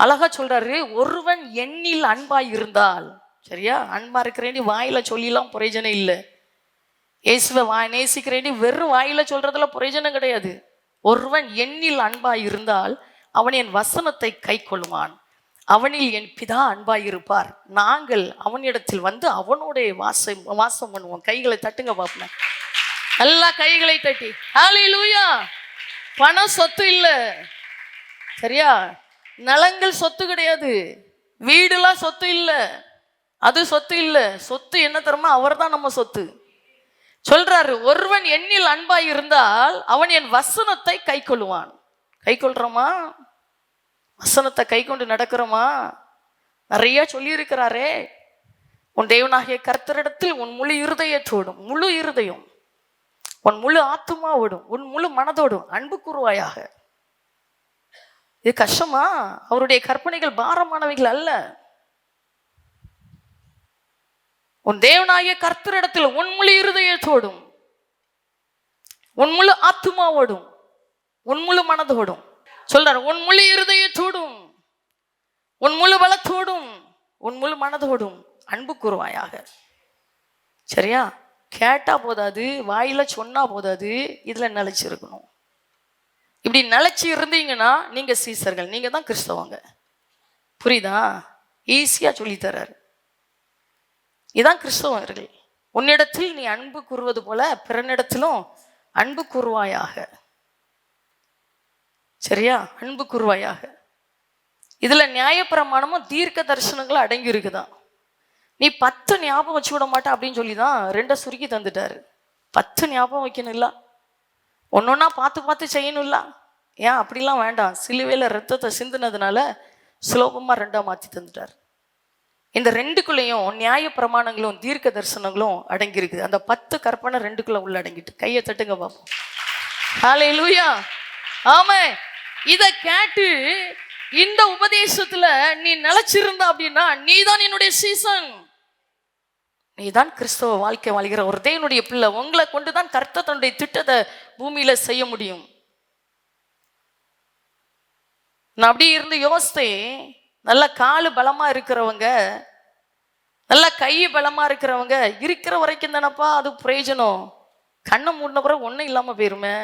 அழகா சொல்றாரு, ஒருவன் என்னில் அன்பாய் இருந்தால். சரியா? அன்பா இருக்கிறேன்னு வாயில சொல்லிலாம் பிரயோஜனம் இல்லை. இயேசுவை நேசிக்கிறேன்னு வெறும் வாயில சொல்றதுல பிரயோஜனம் கிடையாது. ஒருவன் என்னில் அன்பாய் இருந்தால் அவன் என் வசனத்தை கை கொள்ளுவான், அவனில் என் பிதா அன்பாய் இருப்பார், நாங்கள் அவனிடத்தில் வந்து அவனுடைய வாசம் பண்ணுவோம். கைகளை தட்டுங்க பாப்பேன், நல்லா கைகளை தட்டி. ஹல்லேலூயா. பணம் சொத்து இல்லை, சரியா? நலங்கள் சொத்து கிடையாது, வீடுலாம் சொத்து இல்லை, அது சொத்து இல்லை. சொத்து என்ன தருமா? அவர் தான் நம்ம சொத்து. சொல்றாரு, ஒருவன் என்னில் அன்பாய் இருந்தால் அவன் என் வசனத்தை கை கொள்ளுவான். கை கொள்றோமா? வசனத்தை கை கொண்டு நடக்கிறோமா? நிறைய சொல்லி இருக்கிறாரே, உன் தேவனாகிய கர்த்தரிடத்தில் உன் முழு இருதயத்தோடும், முழு இருதயம், உன் முழு ஆத்துமாவோடும், உன் முழு மனதோடும் அன்பு கூறுவாயாக. இது கஷ்டமா? அவருடைய கற்பனைகள் பாரமானவைகள் அல்ல. உன் தேவனாகிய கர்த்தரிடத்தில் உன் முழு இருதயத்தோடும், உன் முழு ஆத்துமாவோடும், உன் முழு மனதோடும் சொல்றார், உன் முழு இருதயத்தோடும், உன் முழு பலத்தோடும், உன் முழு மனதோடும் அன்பு கூறுவாயாக. சரியா? கேட்டா போதாது, வாயில சொன்னா போதாது, இதுல நிலைச்சிருக்கணும். இப்படி நிலைச்சி இருந்தீங்கன்னா நீங்க சீசர்கள், நீங்க தான் கிறிஸ்தவங்க. புரியுதா? ஈஸியா சொல்லி தர்றாரு. இதான் கிறிஸ்தவர்கள். உன்னிடத்தில் நீ அன்பு கூறுவது போல பிறனிடத்திலும் அன்பு கூறுவாயாக. சரியா? அன்பு கூறுவாயாக. இதுல நியாயப்பிரமாணமும் தீர்க்க தரிசனங்களும் அடங்கி இருக்குதான். நீ 10 ஞாபகம் வச்சு விட மாட்டா அப்படின்னு சொல்லிதான் 2 சுருக்கி தந்துட்டாரு. 10 ஞாபகம் வைக்கணும்ல, ஒன்னொன்னா பார்த்து பார்த்து செய்யணும்ல. ஏன் அப்படிலாம் வேண்டாம், சிலுவையில ரத்தத்தை சிந்தினதுனால சுலபமா 2ஆ மாத்தி தந்துட்டார். இந்த 2க்குள்ளேயும் நியாய பிரமாணங்களும் தீர்க்க தரிசனங்களும் அடங்கி இருக்குது. அந்த 10 கற்பனை 2க்குள்ள உள்ள அடங்கிட்டு. கையை தட்டுங்க பாப்போம். ஹல்லேலூயா. ஆமே. இத கேட்டு இந்த உபதேசத்துல நீ நிலைச்சிருந்த அப்படின்னா நீதான் என்னுடைய சீசன், நீதான் கிறிஸ்தவ வாழ்க்கை வாழ்கிற ஒரு தேவனுடைய பிள்ளை. உங்களை கொண்டுதான் கர்த்தர் தன்னுடைய திட்டத்தை பூமியில செய்ய முடியும். நான் அப்படி இருந்து யோசித்தேன். நல்ல காலு பலமா இருக்கிறவங்க, நல்ல கை பலமா இருக்கிறவங்க இருக்கிற வரைக்கும் தானப்பா அது பிரயோஜனம். கண்ணை மூடின பிறகு ஒன்றும் இல்லாம போயிருமே,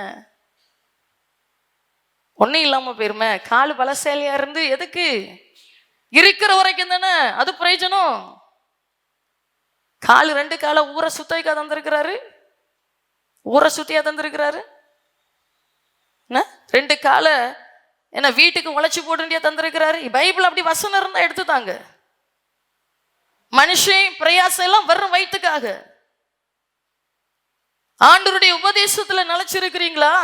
ஒன்றும் இல்லாம போயிருமே. காலு பலசாலியா இருந்து எதுக்கு? இருக்கிற வரைக்கும் தானே அது பிரயோஜனம். காலு 2 காலை ஊரை சுத்திக்கா தந்திருக்கிறாரு, ஊரை சுத்தியா தந்திருக்கிறாரு. 2 காலை என்ன வீட்டுக்கு உழைச்சி போட்டுண்டியா தந்திருக்கிறாரு. பைபிள் அப்படி வசனம் இருந்தா எடுத்துதாங்க. மனுஷன் பிரயாசம் எல்லாம் வெறும் வயிற்றுக்காக. ஆண்டவருடைய உபதேசத்துல நிலைச்சிருக்கிறீங்களா?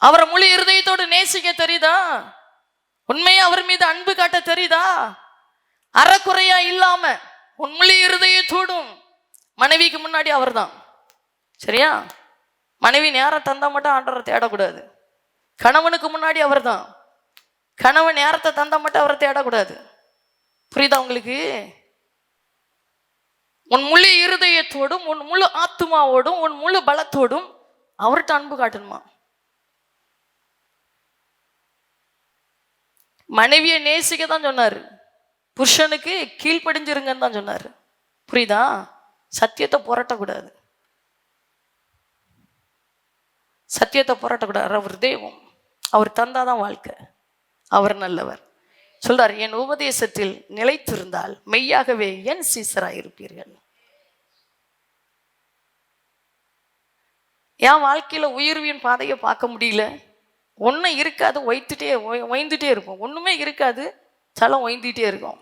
அவரை முழு இருதயத்தோடு நேசிக்க தெரியுதா? உண்மையா அவர் மீது அன்பு காட்ட தெரியுதா? அறக்குறையா இல்லாம உன் முழு இருதயத்தோடும். மனைவிக்கு முன்னாடி அவர் தான். சரியா? மனைவி நேரம் தந்தா மட்டும் ஆண்டவரை தேடக்கூடாது. கணவனுக்கு முன்னாடி அவர் தான். கணவன் நேரத்தை தந்தா மட்டும் அவரை தேடக்கூடாது. புரியுதா உங்களுக்கு? உன் முழு இருதயத்தோடும், உன் முழு ஆத்துமாவோடும், உன் முழு பலத்தோடும் அவர்கிட்ட அன்பு காட்டணுமா? மனைவியை நேசிக்க தான் சொன்னாரு, புருஷனுக்கு கீழ்ப்படிஞ்சிருங்கன்னு தான் சொன்னாரு. புரியுதா? சத்தியத்தை புரட்டக்கூடாது, சத்தியத்தை புரட்டக்கூடாது. அவர் தெய்வம், அவர் தந்தாதான் வாழ்க்கை, அவர் நல்லவர். சொல்றார், என் உபதேசத்தில் நிலைத்திருந்தால் மெய்யாகவே என் சீசராயிருப்பீர்கள். என் வாழ்க்கையில உயர்வின் பாதையை பார்க்க முடியல. ஒன்றும் இருக்காது, ஒய்ந்துட்டே இருக்கும். ஒண்ணுமே இருக்காது, தலை ஒய்ந்துட்டே இருக்கும்.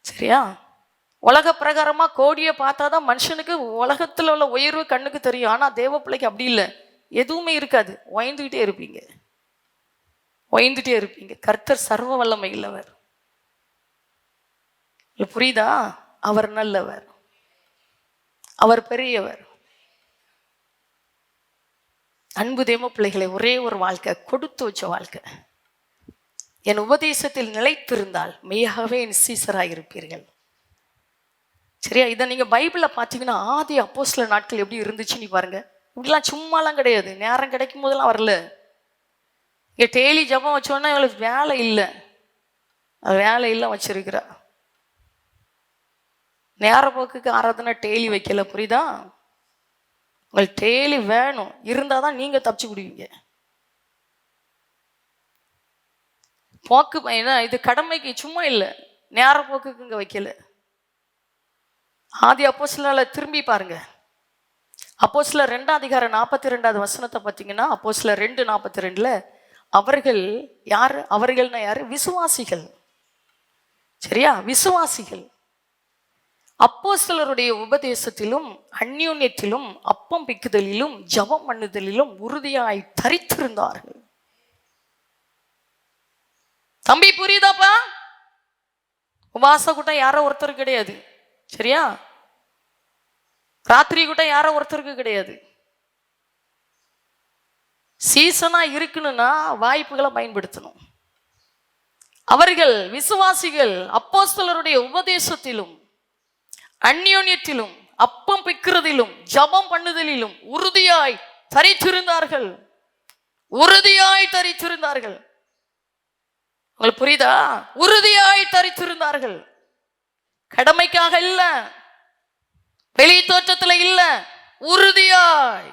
சரியா? உலக பிரகாரமா கோடியை பார்த்தாதான் மனுஷனுக்கு உலகத்துல உள்ள உயர்வு கண்ணுக்கு தெரியும். ஆனா தேவ பிள்ளைக்கு அப்படி இல்லை, எதுவுமே இருக்காது. ஒயந்துகிட்டே இருப்பீங்க, ஒயந்துட்டே இருப்பீங்க. கர்த்தர் சர்வ வல்லமை இல்லவர். புரியுதா? அவர் நல்லவர், அவர் பெரியவர். அன்பு தேவ பிள்ளைகளை, ஒரே ஒரு வாழ்க்கை, கொடுத்து வச்ச வாழ்க்கை. என் உபதேசத்தில் நிலைத்திருந்தால் மெய்யாகவே என் சீசராக இருப்பீர்கள். சரியா? இதை நீங்க பைபிள்ல பார்த்தீங்கன்னா ஆதி அப்போஸ்தலர் நாட்கள் எப்படி இருந்துச்சுன்னு பாருங்க. இப்படிலாம் சும்மாலாம் கிடையாது. நேரம் கிடைக்கும் போதெல்லாம் வரல. இங்க டெய்லி ஜபம் வச்சோன்னா இவளுக்கு வேலை இல்லை, வேலை இல்லை வச்சிருக்கிறா. நேரப்போக்குக்கு ஆராதனை டெய்லி வைக்கல. புரியுதா? உங்களுக்கு டெய்லி வேணும், இருந்தாதான் நீங்க தப்பிச்சு விடுவீங்க. போக்கு இது கடமைக்கு சும்மா இல்லை, நேரப்போக்குக்கு இங்க வைக்கல. ஆதி அப்போஸ்தலர்ல திரும்பி பாருங்க. அப்போஸ்தலர் 2:42 பார்த்தீங்கன்னா, அப்போஸ்தலர் 2:42 அவர்கள் யாரு? அவர்கள்னா யாரு? விசுவாசிகள். சரியா? விசுவாசிகள். அப்போஸ்தலருடைய உபதேசத்திலும் அந்யோன்யத்திலும் அப்பம் பிக்குதலிலும் ஜபம் பண்ணுதலிலும் உறுதியாய் தரித்திருந்தார்கள். தம்பி புரியுதாப்பா? உபாச கூட்டம் யாரோ ஒருத்தர் கிடையாது. சரியா? ராத்திரி கூட்டம் யாரோ ஒருத்தருக்கு கிடையாது. சீசனா இருக்கணும்னா வாய்ப்புகளை பயன்படுத்தணும். அவர்கள் விசுவாசிகள் அப்போஸ்தலருடைய உபதேசத்திலும் அந்யோன்யத்திலும் அப்பம் பிக்கிறதிலும் ஜபம் பண்ணுதலிலும் உறுதியாய் தரித்திருந்தார்கள். உறுதியாய் தரித்திருந்தார்கள். உங்களுக்கு புரியுதா? உறுதியாய் தரித்திருந்தார்கள். கடமைக்காக இல்ல, வெளி தோற்றத்துல இல்ல, உறுதியாய்.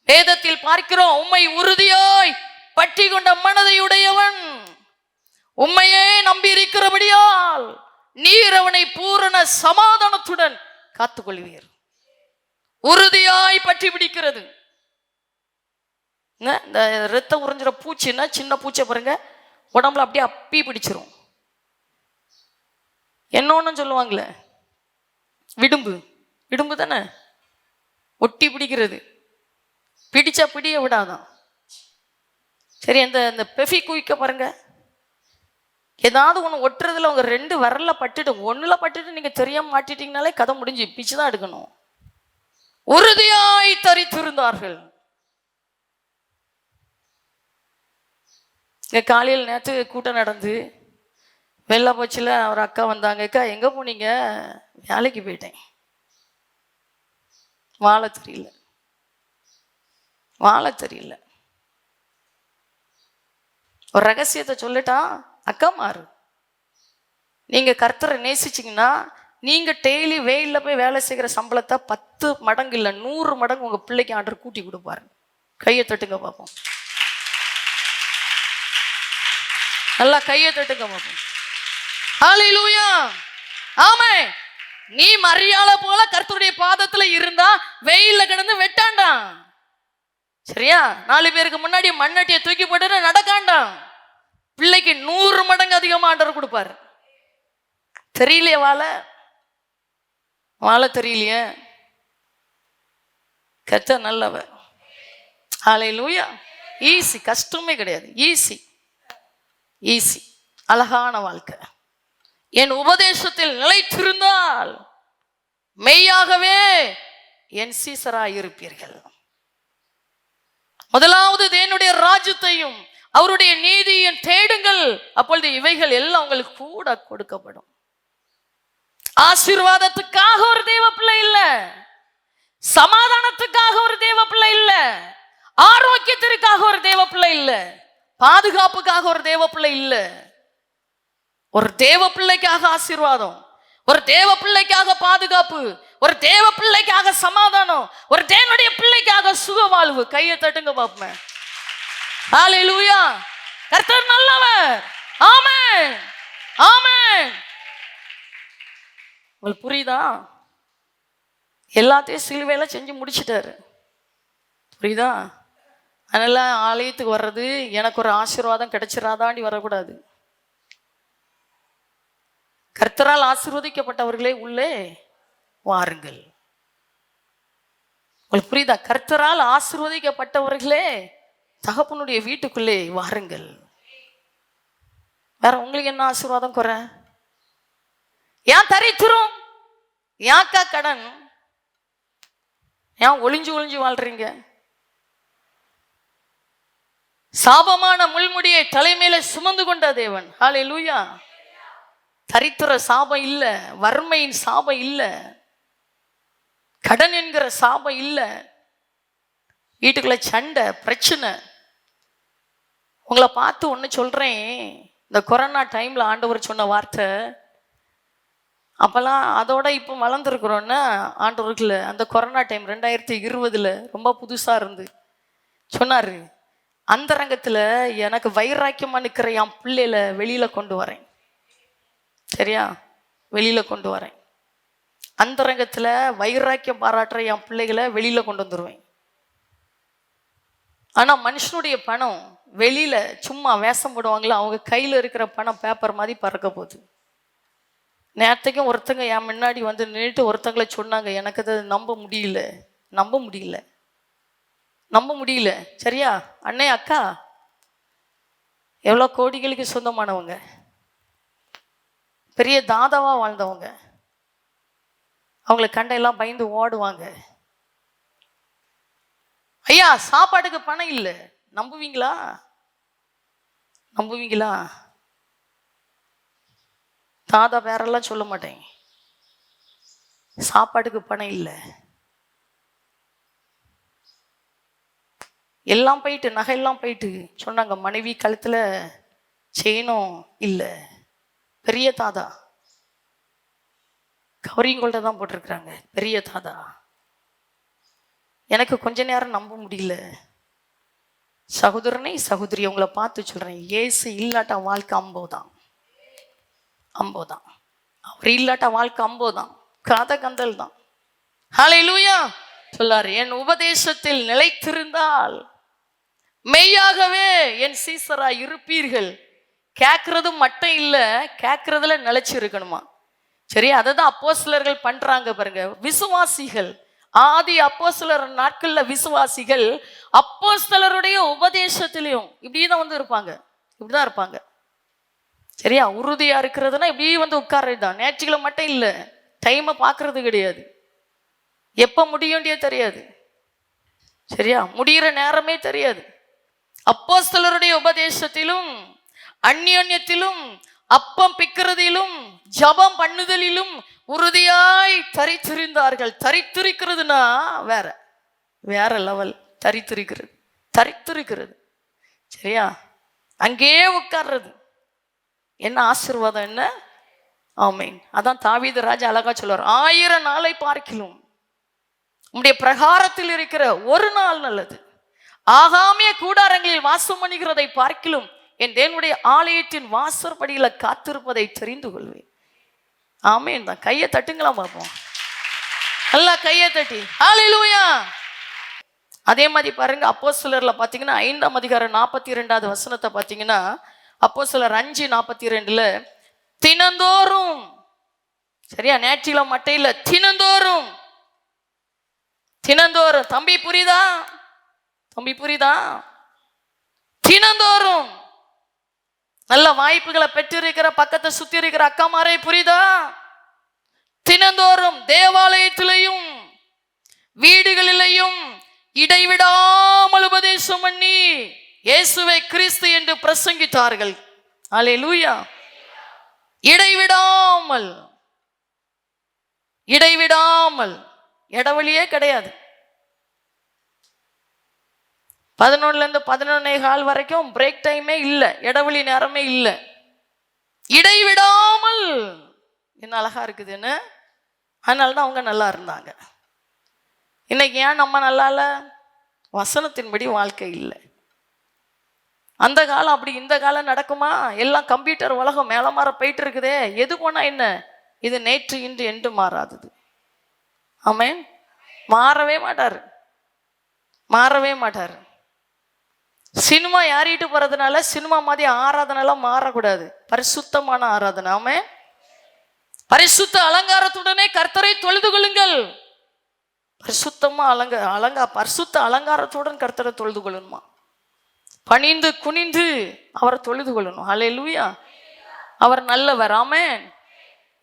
வேதத்தில் பார்க்கிறோம், உம்மை உறுதியாய் பற்றி கொண்ட மனதை உடையவன் உம்மையே நம்பி இருக்கிறபடியால் நீர் அவனை பூரண சமாதானத்துடன் காத்துக்கொள்வீர். உறுதியாய் பற்றி பிடிக்கிறது. இந்த ரத்தம் உறிஞ்சிற பூச்சின்னா சின்ன பூச்சை பாருங்க, உடம்புல அப்படியே அப்பி பிடிச்சிரும். என்னொன்னு சொல்லுவாங்களே, விடும்பு. விடும்பு தானே, ஒட்டி பிடிக்கிறது. பிடிச்சா பிடிய விடாதான். சரி, அந்த பெஃபி குயிக்க பாருங்க, ஏதாவது ஒன்று ஒட்டுறதுல உங்க 2 விரல்ல பட்டுட்டு, ஒண்ணுல பட்டுட்டு நீங்க தெரியாம மாட்டிட்டீங்கனாலே கதை முடிஞ்சு, பிச்சுதான் எடுக்கணும். உறுதியாய் தரித்திருந்தார்கள். இங்க காலையில் நேற்று கூட்டம் நடந்து வெள்ளை போச்சுல, ஒரு அக்கா வந்தாங்க. அக்கா எங்க போனீங்க? வேலைக்கு போயிட்டேன். வாழ தெரியல, வாழ தெரியல. ஒரு ரகசியத்தை சொல்லட்டா, அக்கா மாறு, நீங்க கர்த்தரை நேசிச்சிங்கன்னா நீங்க டெய்லி வெயில்ல போய் வேலை செய்கிற சம்பளத்தை 10 மடங்கு இல்லை 100 மடங்கு உங்க பிள்ளைக்கு ஆர்டர் கூட்டி கொடுப்பாரு. கையை தட்டுங்க பார்ப்போம். நல்லா கையை தட்டுங்க பார்ப்போம். ஹல்லேலூயா, ஆமென். நீ மரியாதை போல கர்த்தருடைய பாதத்துல இருந்தா வெயில்ல கிடந்து வெட்டாண்டா. சரியா? 4 பேருக்கு முன்னாடி மண்ணட்டியை தூக்கி போட்டு நடக்காண்டாம். பிள்ளைக்கு 100 மடங்கு அதிகமா ஆர்டர் கொடுப்பாரு. தெரியலையே வாழ, வாழ தெரியலையே. கர்த்தர் நல்லவர். ஹல்லேலூயா. ஈஸி, கஷ்டமே கிடையாது. ஈஸி, ஈஸி, அழகான வாழ்க்கை. என் உபதேசத்தில் நிலைத்திருந்தால் மெய்யாகவே என் சீசராய் இருப்பீர்கள். முதலாவது தேவனுடைய ராஜ்யத்தையும் அவருடைய நீதியையும் தேடுங்கள், அப்பொழுது இவைகள் எல்லாம் உங்களுக்கு கூட கொடுக்கப்படும். ஆசீர்வாதத்துக்காக ஒரு தேவ பிள்ளை இல்ல, சமாதானத்துக்காக ஒரு தேவ பிள்ளை இல்ல, ஆரோக்கியத்திற்காக ஒரு தேவ பிள்ளை இல்ல, பாதுகாப்புக்காக ஒரு தேவ பிள்ளை இல்ல. ஒரு தேவ பிள்ளைக்காக ஆசீர்வாதம், ஒரு தேவ பிள்ளைக்காக பாதுகாப்பு, ஒரு தேவ பிள்ளைக்காக சமாதானம், ஒரு தேவனுடைய பிள்ளைக்காக சுக வாழ்வு. கையை தட்டுங்க பாப்பேன். ஹல்லேலூயா. கர்த்தர் நல்லவர். ஆமென், ஆமென். உங்களுக்கு புரியுதா? எல்லாத்தையும் சிலுவையில செஞ்சு முடிச்சிட்டாரு. புரியுதா? அதனால ஆலயத்துக்கு வர்றது எனக்கு ஒரு ஆசீர்வாதம் கிடைச்சிடாதாண்டி வரக்கூடாது. கர்த்தரால் ஆசீர்வதிக்கப்பட்டவர்களே உள்ளே வாருங்கள். உங்களுக்கு புரியுதா? கர்த்தரால் ஆசீர்வதிக்கப்பட்டவர்களே தகப்பனுடைய வீட்டுக்குள்ளே வாருங்கள். வேற உங்களுக்கு என்ன ஆசீர்வாதம் குறை? ஏன் தரித்திரம்? ஏன்க்கா கடன்? ஏன் ஒளிஞ்சு ஒளிஞ்சு வாழ்றீங்க? சாபமான முள்முடியை தலைமையில சுமந்து கொண்ட தேவன். ஹல்லேலூயா. தரித்திர சாபம் இல்ல, வறுமையின் சாபம் இல்ல, கடன் என்கிற சாபம் இல்ல, வீட்டுக்குள்ள சண்டை பிரச்சனை. உங்களை பார்த்து ஒன்று சொல்றேன், இந்த கொரோனா டைம்ல ஆண்டவர் சொன்ன வார்த்தை, அப்பெல்லாம் அதோட இப்போ வளர்ந்துருக்குறோன்னா ஆண்டவருக்குல அந்த கொரோனா டைம் 2020 ரொம்ப புதுசா இருந்து சொன்னாரு, அந்த ரங்கத்துல எனக்கு வைராக்கியமா நிற்கிற என் பிள்ளையில வெளியில கொண்டு வரேன். சரியா? வெளியில கொண்டு வரேன். அந்த ரங்கத்துல வைராக்கியம் பாராட்டுற என் பிள்ளைகளை வெளியில கொண்டு வந்துடுவேன். ஆனா மனுஷனுடைய பணம் வெளியில சும்மா வேஷம் போடுவாங்களா, அவங்க கையில இருக்கிற பணம் பேப்பர் மாதிரி பறக்க போகுது. நேரத்துக்கும் ஒருத்தங்க என் முன்னாடி வந்து நின்றுட்டு ஒருத்தங்களை சொன்னாங்க, எனக்கு அதை நம்ப முடியல. சரியா? அண்ணே அக்கா எவ்வளோ கோடிகளுக்கு சொந்தமானவங்க, பெரிய தாதாவா வாழ்ந்தவங்க, அவங்களை கண்டையெல்லாம் பயந்து ஓடுவாங்க. ஐயா சாப்பாட்டுக்கு பணம் இல்லை, நம்புவீங்களா? தாதா வேறெல்லாம் சொல்ல மாட்டேன், சாப்பாட்டுக்கு பணம் இல்லை, எல்லாம் போயிட்டு நகையெல்லாம் போயிட்டு சொன்னாங்க. மனைவி கழுத்துல செயினும் இல்லை. பெரிய தாதா கவரிங் கோல்ட தான் போட்டிருக்கிறாங்க. பெரிய தாதா. எனக்கு கொஞ்ச நேரம் நம்ப முடியல. சகோதரனை சகோதரி உங்களை பார்த்து சொல்றேன், ஏசு இல்லாட்டா வாழ்க்கை அம்போதான். அவர் இல்லாட்டா வாழ்க்கை அம்போதான், கதை கந்தல் தான். ஹல்லேலூயா சொல்லாரு, என் உபதேசத்தில் நிலைத்திருந்தால் மெய்யாகவே என் சீசரா இருப்பீர்கள். கேட்கறது மட்டும் இல்ல, கேட்கறதுல நிலைச்சு இருக்கணுமா? சரி, அதை தான் அப்போஸ்தலர்கள் பண்றாங்க பாருங்க. விசுவாசிகள் ஆதி அப்போஸ்தலர் நாட்கள்ல விசுவாசிகள் அப்போஸ்தலருடைய உபதேசத்திலையும் இப்படிதான் வந்து இருப்பாங்க, இப்படிதான் இருப்பாங்க. சரியா? உறுதியா இருக்கிறதுனா இப்படி வந்து உட்கார்றதுதான். நேற்றுகளை மட்டும் இல்லை, டைமை பார்க்கறது கிடையாது, எப்ப முடியும்னே தெரியாது. சரியா? முடிகிற நேரமே தெரியாது. அப்போஸ்தலருடைய உபதேசத்திலும் அந்யோன்யத்திலும் அப்பம் பிக்கிறதிலும் ஜபம் பண்ணுதலிலும் உறுதியாய் தரித்திருந்தார்கள். தரித்திருக்கிறதுனா வேற லெவல். தரித்திருக்கிறது. சரியா? அங்கேயே உட்கார்றது என்ன ஆசீர்வாதம், என்ன ஆமென். அதான் தாவீது ராஜா அழகா சொல்லுவார், 1000 நாளை பார்க்கிலும் உம்முடைய பிரகாரத்தில் இருக்கிற ஒரு நாள் நல்லது. ஆகாமிய கூடாரங்களில் வாசம் பண்ணுகிறதை பார்க்கிலும் என் தேவனுடைய ஆலயத்தின் வாசற்படியில காத்திருப்பதை தெரிந்து கொள்வேன். ஆமென் தான். கையை தட்டுங்களாம் பார்ப்போம், நல்லா கையை தட்டி. ஹல்லேலூயா. அதே மாதிரி பாருங்க, அப்போஸ்தலர்ல பாத்தீங்கன்னா 5ஆம் அதிகாரம் 42வது வசனத்தை பாத்தீங்கன்னா, அப்போஸ்தலர் 5:42 தினந்தோறும், சரியா? நேற்றில மட்டும் இல்ல, தினந்தோறும். தம்பி புரியுதா? தினந்தோறும் நல்ல வாய்ப்புகளை பெற்றிருக்கிற பக்கத்தை சுத்தி இருக்கிற அக்காமாரே புரியுதா? தினந்தோறும் தேவாலயத்திலையும் வீடுகளிலையும் இடைவிடாமல் உபதேசம் பண்ணி இயேசுவை கிறிஸ்து என்று பிரசங்கித்தார்கள். அல்லேலூயா. இடைவிடாமல் இடைவெளியே கிடையாது. 11 to 11:15 வரைக்கும் பிரேக் டைமே இல்லை, இடைவெளி நேரமே இல்லை. இடைவிடாமல். என்ன அழகா இருக்குதுன்னு. அதனாலதான் அவங்க நல்லா இருந்தாங்க. இன்னைக்கு ஏன் நம்ம நல்லா இல்லை? வசனத்தின்படி வாழ்க்கை இல்லை. அந்த காலம் அப்படி, இந்த காலம் நடக்குமா? எல்லாம் கம்ப்யூட்டர் உலகம் மேல மாற போயிட்டு இருக்குதே. எது போனா என்ன? இது நேற்று இன்று என்று மாறாதது. ஆமென். மாறவே மாட்டாரு. சினிமா யாரிட்டு போறதுனால சினிமா மாதிரி ஆராதனைலாம் மாறக்கூடாது. பரிசுத்தமான ஆராதனை. ஆமென். பரிசுத்த அலங்காரத்துடனே கர்த்தரை தொழுது கொள்ளுங்கள். பரிசுத்தமா பரிசுத்த அலங்காரத்துடன் கர்த்தரை தொழுது கொள்ளணுமா? பணிந்து குனிந்து அவரை தொழுது கொள்ளணும். ஹல்லேலூயா. அவர் நல்லவர். ஆமென்.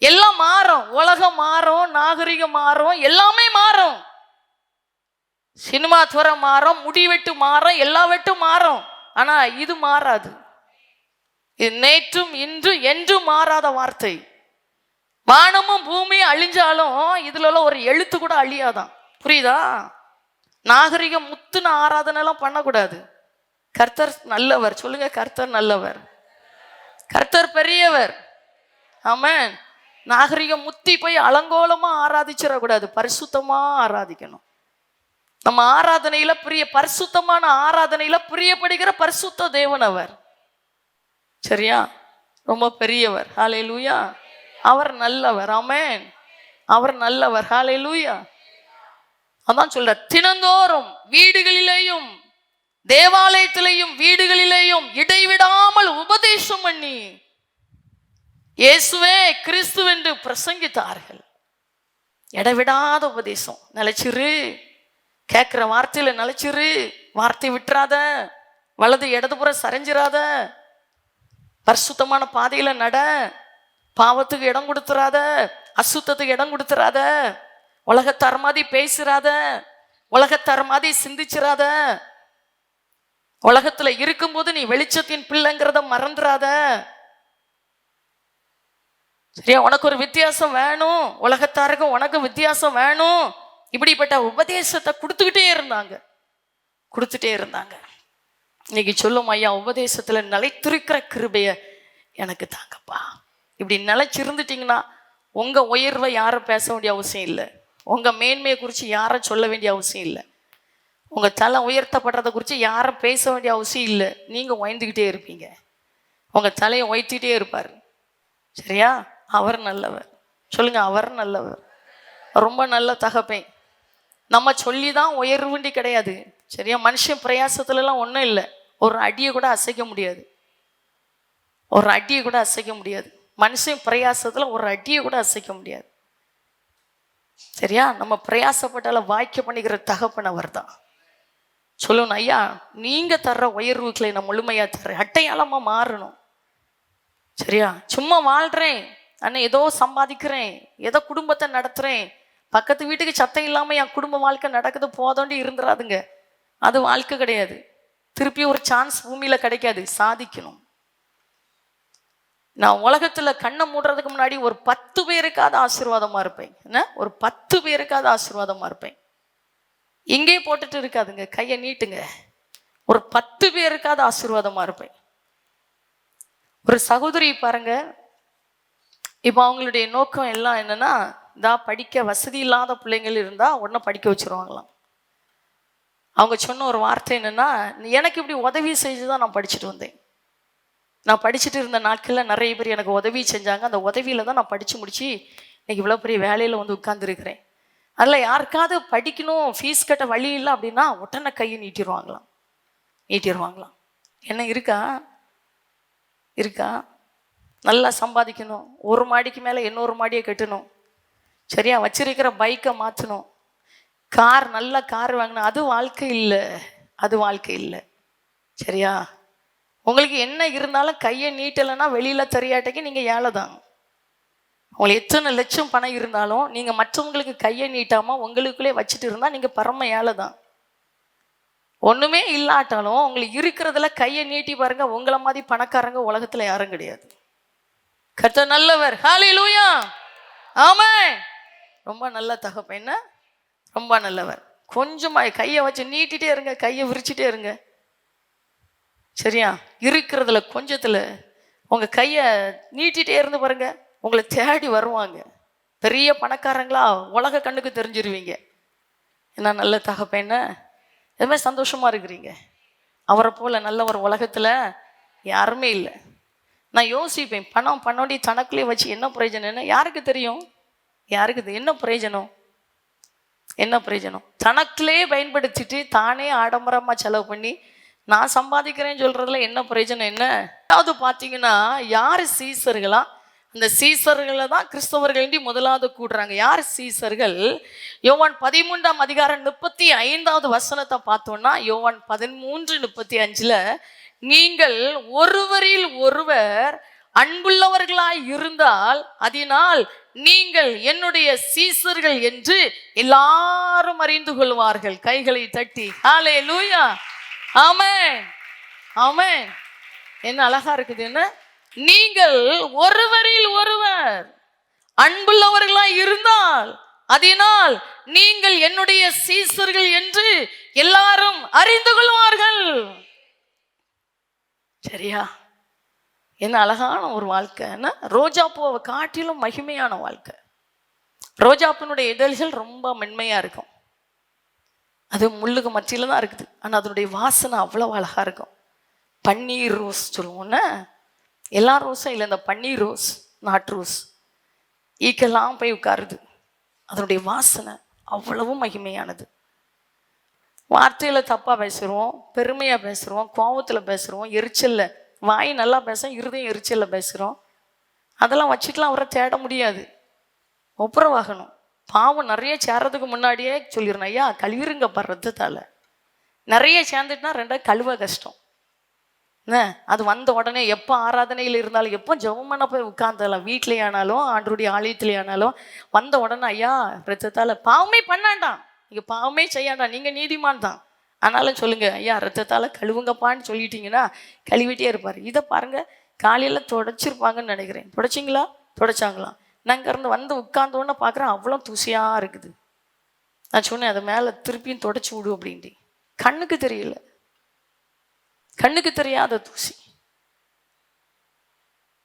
எல்லாம் மாறும், உலகம் மாறும், நாகரிகம் மாறும், எல்லாமே மாறும். சினிமா துறை மாறும், முடி வெட்டு மாறும், எல்லா வெட்டும் மாறும். ஆனா இது மாறாது. இது நேற்றும் இன்று என்றும் மாறாத வார்த்தை. வானமும் பூமியும் அழிஞ்சாலும் இதுல ஒரு எழுத்து கூட அழியாதான். புரியுதா? நாகரிகம் முத்துன ஆராதனை எல்லாம் பண்ணக்கூடாது. கர்த்தர் நல்லவர். சொல்லுங்க, கர்த்தர் நல்லவர், கர்த்தர் பெரியவர். ஆமென். நாகரிகம் முத்தி போய் அலங்கோலமா ஆராதிச்சிடக்கூடாது, பரிசுத்தமா ஆராதிக்கணும். நம்ம ஆராதனையில பரிசுத்தமான ஆராதனையில பிரியப்படுகிற பரிசுத்த தேவன் அவர். சரியா? ரொம்ப பெரியவர். ஹல்லேலூயா. அவர் நல்லவர். ஆமென். அவர் நல்லவர். ஹல்லேலூயா. அதான் சொல்ற, தினந்தோறும் வீடுகளிலேயும் தேவாலயத்திலேயும் வீடுகளிலேயும் இடைவிடாமல் உபதேசம் பண்ணி இயேசுவே கிறிஸ்து என்று பிரசங்கித்தார்கள். இடைவிடாத உபதேசம். நிலைச்சிரு, கேட்கிற வார்த்தையில நிலைச்சிரு, வார்த்தை விட்டுறாத, வலது இடதுபுறம் சரிஞ்சிராத, பரிசுத்தமான பாதையில நட, பாவத்துக்கு இடம் கொடுத்துறாத, அசுத்தத்துக்கு இடம் கொடுத்துறாத, உலகத்தார் மாதிரி பேசுறாத, உலகத்தார் மாதிரி சிந்திச்சிராத, உலகத்துல இருக்கும்போது நீ வெளிச்சத்தின் பிள்ளைங்கிறத மறந்துடாத. சரியா? உனக்கு ஒரு வித்தியாசம் வேணும், உலகத்தாருக்கும் உனக்கு வித்தியாசம் வேணும். இப்படிப்பட்ட உபதேசத்தை கொடுத்துக்கிட்டே இருந்தாங்க. இன்னைக்கு சொல்லும், ஐயா உபதேசத்துல நிலைத்திருக்கிற கிருபைய எனக்கு தாங்கப்பா. இப்படி நிலைச்சிருந்துட்டீங்கன்னா உங்க உயர்வை யாரும் பேச வேண்டிய அவசியம் இல்லை, உங்க மேன்மையை குறித்து யாரும் சொல்ல வேண்டிய அவசியம் இல்லை, உங்க தலை உயர்த்தப்படுறதை குறித்து யாரும் பேச வேண்டிய அவசியம் இல்லை. நீங்க உயர்ந்துக்கிட்டே இருப்பீங்க, உங்க தலையை உயர்த்திட்டே இருப்பார். சரியா? அவர் நல்லவர். சொல்லுங்க, அவர் நல்லவர், ரொம்ப நல்ல தகப்பேன். நம்ம சொல்லி தான் உயர்வுண்டி கிடையாது. சரியா? மனுஷன் பிரயாசத்துலலாம் ஒன்றும் இல்லை. ஒரு அடியை கூட அசைக்க முடியாது, ஒரு அடியை கூட அசைக்க முடியாது. மனுஷன் பிரயாசத்துல ஒரு அடியை கூட அசைக்க முடியாது. சரியா? நம்ம பிரயாசப்பட்டால வாய்க்க பண்ணிக்கிற தகப்பன் அவர் தான். சொல்லணும், ஐயா நீங்க தர்ற உயர்வுகளை நான் முழுமையா தர்றேன், அட்டையாளமா மாறணும். சரியா? சும்மா வாழ்றேன் அண்ணன், ஏதோ சம்பாதிக்கிறேன், ஏதோ குடும்பத்தை நடத்துறேன், பக்கத்து வீட்டுக்கு சத்தம் இல்லாம என் குடும்ப வாழ்க்கை நடக்குது போதோண்டி இருந்துடாதுங்க. அது வாழ்க்கை கிடையாது. திருப்பி ஒரு சான்ஸ் பூமியில கிடைக்காது. சாதிக்கணும். நான் உலகத்துல கண்ணை மூடுறதுக்கு முன்னாடி ஒரு 10 பேருக்காவது ஆசீர்வாதமா இருப்பேன். என்ன? ஒரு 10 பேருக்காவது ஆசீர்வாதமா இருப்பேன். இங்கே போட்டுட்டு இருக்காதுங்க, கையை நீட்டுங்க. ஒரு 10 பேருக்காவது ஆசீர்வாதமா இருப்பேன். ஒரு சகோதரி பாருங்க, இப்போ அவங்களுடைய நோக்கம் எல்லாம் என்னன்னா, படிக்க வசதி இல்லாத பிள்ளைங்கள் இருந்தா உடனே படிக்க வச்சிருவாங்களாம். அவங்க சொன்ன ஒரு வார்த்தை என்னன்னா, எனக்கு இப்படி உதவி செஞ்சுதான் நான் படிச்சுட்டு வந்தேன். நான் படிச்சுட்டு இருந்த நாட்களில் நிறைய பேர் எனக்கு உதவி செஞ்சாங்க. அந்த உதவியில தான் நான் படித்து முடிச்சு இன்னைக்கு இவ்வளோ பெரிய வேலையில் வந்து உட்கார்ந்துருக்கிறேன். அதில் யாருக்காவது படிக்கணும், ஃபீஸ் கட்ட வழி இல்லை அப்படின்னா உடனே கையை நீட்டிடுவாங்களாம். என்ன இருக்கா? நல்லா சம்பாதிக்கணும், ஒரு மாடிக்கு மேலே இன்னொரு மாடியை கட்டணும். சரியா? வச்சிருக்கிற பைக்கை மாற்றணும், நல்ல கார் வாங்கணும். அது வாழ்க்கை இல்லை. சரியா? உங்களுக்கு என்ன இருந்தாலும் கையை நீட்டலைன்னா வெளியில் தெரியாட்டைக்கு நீங்கள் ஏழை தான். உங்களுக்கு எத்தனை லட்சம் பணம் இருந்தாலும் நீங்கள் மற்றவங்களுக்கு கையை நீட்டாமல் உங்களுக்குள்ளே வச்சுட்டு இருந்தால் நீங்கள் பரம ஏழை தான். ஒன்றுமே இல்லாட்டாலும் உங்களுக்கு இருக்கிறதுல கையை நீட்டி பாருங்க, உங்களை மாதிரி பணக்காரங்க உலகத்தில் யாரும் கிடையாது. கர்த்தர் நல்லவர். ஹல்லேலூயா. ஆமென். ரொம்ப நல்ல தகப்பன். என்ன? ரொம்ப நல்லவர். கொஞ்சமாக கையை வச்சு நீட்டிகிட்டே இருங்க, கையை விரிச்சிட்டே இருங்க. சரியா? இருக்கிறதுல கொஞ்சத்துல உங்க கையை நீட்டிகிட்டே இருந்து பாருங்க, உங்களை தேடி வருவாங்க. பெரிய பணக்காரங்களா உலக கண்ணுக்கு தெரிஞ்சிருவீங்க. என்ன நல்ல தகப்பன். என்ன எதுவுமே சந்தோஷமா இருக்கிறீங்க. அவரை போல நல்லவர் உலகத்துல யாருமே இல்லை. நான் யோசிப்பேன், பண்ணோண்டி தனக்குள்ளே வச்சு என்ன பிரயோஜனம்? என்ன யாருக்கு தெரியும்? என்ன பிரயோஜனம்? தனக்குள்ளே பயன்படுத்திட்டு தானே ஆடம்பரமா செலவு பண்ணி நான் சம்பாதிக்கிறேன்னு சொல்றதுல என்ன பிரயோஜனம்? என்ன? அதாவது பார்த்தீங்கன்னா, யார் சீசர்களா அந்த சீசர்களை தான் கிறிஸ்தவர்கள் முதலாவது கூடுறாங்க. யார் சீசர்கள்? யோவான் 13:35 வசனத்தை பார்த்தோம்னா, யோவான் 13:35 நீங்கள் ஒருவரில் ஒருவர் அன்புள்ளவர்களாய் இருந்தால் அதனால் நீங்கள் என்னுடைய சீசர்கள் என்று எல்லாரும் அறிந்து கொள்வார்கள். கைகளை தட்டி ஹல்லேலூயா, ஆமென், ஆமென். என்ன அழகா இருக்குது. என்ன, நீங்கள் ஒருவரில் ஒருவர் அன்புள்ளவர்களாய் இருந்தால் அதனால் நீங்கள் என்னுடைய சீசர்கள் என்று எல்லாரும் அறிந்து கொள்வார்கள். சரியா? என்ன அழகான ஒரு வாழ்க்கை. என்ன, ரோஜாப்பூவை காட்டிலும் மகிமையான வாழ்க்கை. ரோஜாப்பூனுடைய இதழ்கள் ரொம்ப மென்மையா இருக்கும். அது முள்ளுக்கு மத்தியில தான் இருக்குது. ஆனா அதனுடைய வாசனை அவ்வளவு அழகா இருக்கும். பன்னீர் ரோஸ் சொல்லுவோம்னா, எல்லா ரோஸும் இல்லை, இந்த பன்னீர் ரோஸ், நாட்டு ரோஸ் ஈக்கெல்லாம் போய் உட்காருது. அதனுடைய வாசனை அவ்வளவு மகிமையானது. வார்த்தையில தப்பா பேசுறோம், பெருமையா பேசுறோம், கோபத்துல பேசுறோம், எரிச்சல்ல, வாய் நல்லா பேச இருதயம் எரிச்சல்ல பேசுறோம். அதெல்லாம் வச்சுட்டுலாம் அவரை தேட முடியாது. ஒப்புரவாகணும். பாவம் நிறைய சேர்றதுக்கு முன்னாடியே சொல்லிடணும், ஐயா கழுவிருங்கப்பா ரத்தத்தால. நிறைய சேர்ந்துட்டுனா ரெண்டாவது கழுவ கஷ்டம். என்ன, அது வந்த உடனே எப்போ ஆராதனையில் இருந்தாலும், எப்போ ஜெபம் பண்ண போய் உட்கார்ந்தாலும், வீட்லேயானாலும் ஆண்டருடைய ஆலயத்திலேயானாலும் வந்த உடனே ஐயா ரத்தத்தால் பாவமே பண்ணாண்டாம், நீங்கள் பாவமே செய்யாண்டாம், நீங்கள் நீதிமான் தான், ஆனாலும் சொல்லுங்க ஐயா ரத்தத்தால் கழுவுங்கப்பான்னு சொல்லிட்டீங்கன்னா கழுவிட்டே இருப்பார். இதை பாருங்க, காலையில் தொடச்சிருப்பாங்கன்னு நினைக்கிறேன். தொடச்சிங்களா? தொடச்சாங்களாம். நாங்கள் இருந்து வந்து உட்கார்ந்த உடனே பார்க்குறேன் அவ்வளோ தூசியாக இருக்குது. நான் சொன்னேன் அதை மேலே திருப்பியும் தொடச்சி விடு அப்படின்ட்டு. கண்ணுக்கு தெரியல, கண்ணுக்கு தெரியாத தூசி.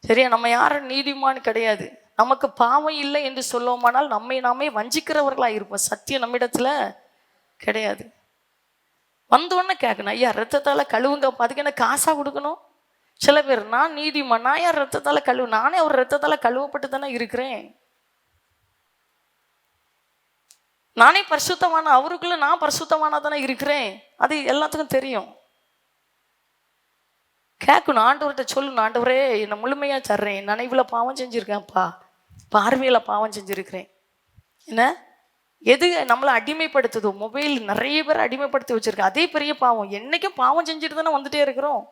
சரியா? நம்ம யாரும் நீதிமான் கிடையாது. நமக்கு பாவம் இல்லை என்று சொல்லுவோமானால் நம்மை நாமே வஞ்சிக்கிறவர்களா இருப்போம். சத்தியம் நம்மிடத்துல கிடையாது. வந்தோடனே கேட்கணும், ஐயா ரத்தத்தால கழுவுங்க, அதுக்கு என்ன காசா கொடுக்கணும்? சில பேர் நான் நீதிமான், நான் யார் ரத்தத்தால கழுவு, நானே அவர் ரத்தத்தால கழுவப்பட்டு தானே இருக்கிறேன், நானே பரிசுத்தமான, அவருக்குள்ள நான் பரிசுத்தமானா தானே இருக்கிறேன். அது எல்லாத்துக்கும் தெரியும். கேட்கணும், ஆண்டவர்கிட்ட சொல்லணும், ஆண்டவரே என்னை முழுமையாக தர்றேன், நினைவுல பாவம் செஞ்சுருக்கேன்ப்பா, பார்வையில் பாவம் செஞ்சுருக்கிறேன். என்ன, எது நம்மளை அடிமைப்படுத்துதோ, மொபைல் நிறைய பேர் அடிமைப்படுத்தி வச்சிருக்கேன், அதே பெரிய பாவம். என்னைக்கும் பாவம் செஞ்சுட்டு தானே வந்துட்டே இருக்கிறோம்.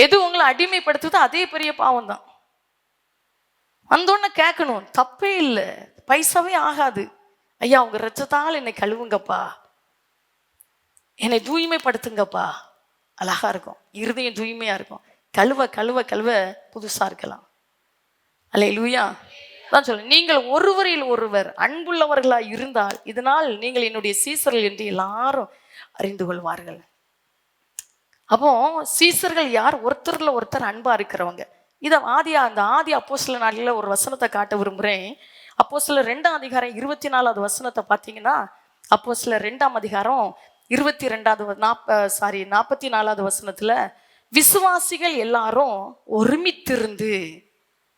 எது உங்களை அடிமைப்படுத்துதோ அதே பெரிய பாவம் தான். வந்தோடனே கேட்கணும், தப்பே இல்லை, பைசாவே ஆகாது, ஐயா உங்க ரத்தத்தால் என்னை கழுவுங்கப்பா, என்னை தூய்மைப்படுத்துங்கப்பா. அழகா இருக்கும், இருதயம் தூய்மையா இருக்கும். கழுவ கழுவ கழுவ புதுசா இருக்கலாம். அல்லேலூயா. தான் சொல்ல, நீங்கள் ஒருவரில் ஒருவர் அன்புள்ளவர்களாய் இருந்தால் இதனால் நீங்கள் என்னுடைய சீசர்கள் என்று எல்லாரும் அறிந்து கொள்வார்கள். அப்போ சீசர்கள் யார்? ஒருத்தர்ல ஒருத்தர் அன்பா இருக்கிறவங்க. இதை அந்த ஆதி அப்போஸ்தலர் நாளில் ஒரு வசனத்தை காட்ட விரும்புகிறேன். அப்போஸ்தலர் 2ஆம் அதிகாரம் 24வது வசனத்தை பார்த்தீங்கன்னா, அப்போஸ்தலர் 2ஆம் அதிகாரம் 44வது வசனத்துல விசுவாசிகள் எல்லாரும் ஒருமித்திருந்து,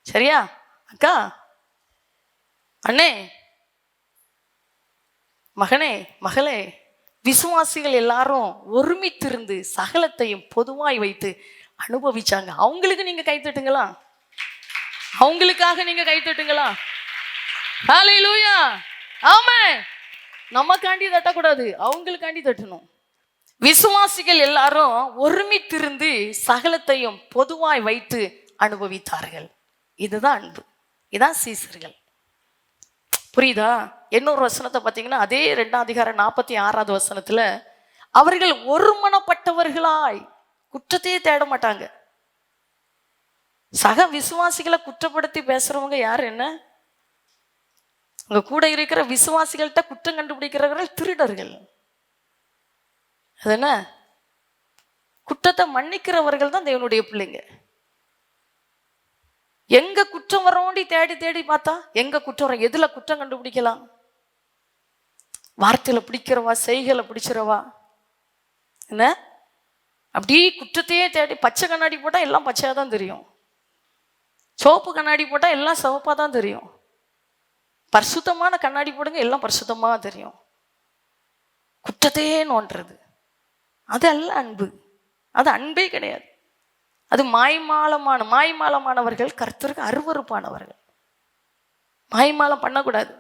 சரியா அக்கா, அண்ணே, மகனே, மகளே, விசுவாசிகள் எல்லாரும் ஒருமித்திருந்து சகலத்தையும் பொதுவாய் வைத்து அனுபவிச்சாங்க. அவங்களுக்கு நீங்க கை தட்டுங்களா? அவங்களுக்காக நீங்க கை தட்டுங்களா? ஹல்லேலூயா, ஆமென். நமக்காண்டி தட்டக்கூடாது, அவங்களுக்காண்டி தட்டணும். விசுவாசிகள் எல்லாரும் ஒருமித்திருந்து சகலத்தையும் பொதுவாய் வைத்து அனுபவித்தார்கள். இதுதான் அன்பு, இதான் சீசர்கள். புரியுதா? இன்னொரு வசனத்தை பார்த்தீங்கன்னா, அதே 2ஆம் அதிகாரம் 46வது வசனத்துல அவர்கள் ஒருமனப்பட்டவர்களாய், குற்றத்தையே தேட மாட்டாங்க. சக விசுவாசிகளை குற்றப்படுத்தி பேசுறவங்க யார்? என்ன, உங்க கூட இருக்கிற விசுவாசிகள்கிட்ட குற்றம் கண்டுபிடிக்கிறவர்கள் திருடர்கள். அது என்ன, குற்றத்தை மன்னிக்கிறவர்கள் தான் தேவனுடைய பிள்ளைங்க. எங்க குற்றம் வரோண்டி தேடி தேடி பார்த்தா எங்க குற்றம் வரும்? எதுல குற்றம் கண்டுபிடிக்கலாம்? வார்த்தையில பிடிக்கிறவா, செய்கையில பிடிச்சிடவா? என்ன, அப்படி குற்றத்தையே தேடி, பச்சை கண்ணாடி போட்டா எல்லாம் பச்சையா தான் தெரியும், சிவப்பு கண்ணாடி போட்டா எல்லாம் சிவப்பா தான் தெரியும், பரிசுத்தமான கண்ணாடி போடுங்க எல்லாம் பரிசுத்தமா தெரியும். குற்றத்தையே நோன்றது அது அல்ல அன்பு, அது அன்பே கிடையாது. அது மாய்மாலமானவர்கள் கர்த்தருக்கு அருவருப்பானவர்கள். மாய்மாலம் பண்ணக்கூடாது.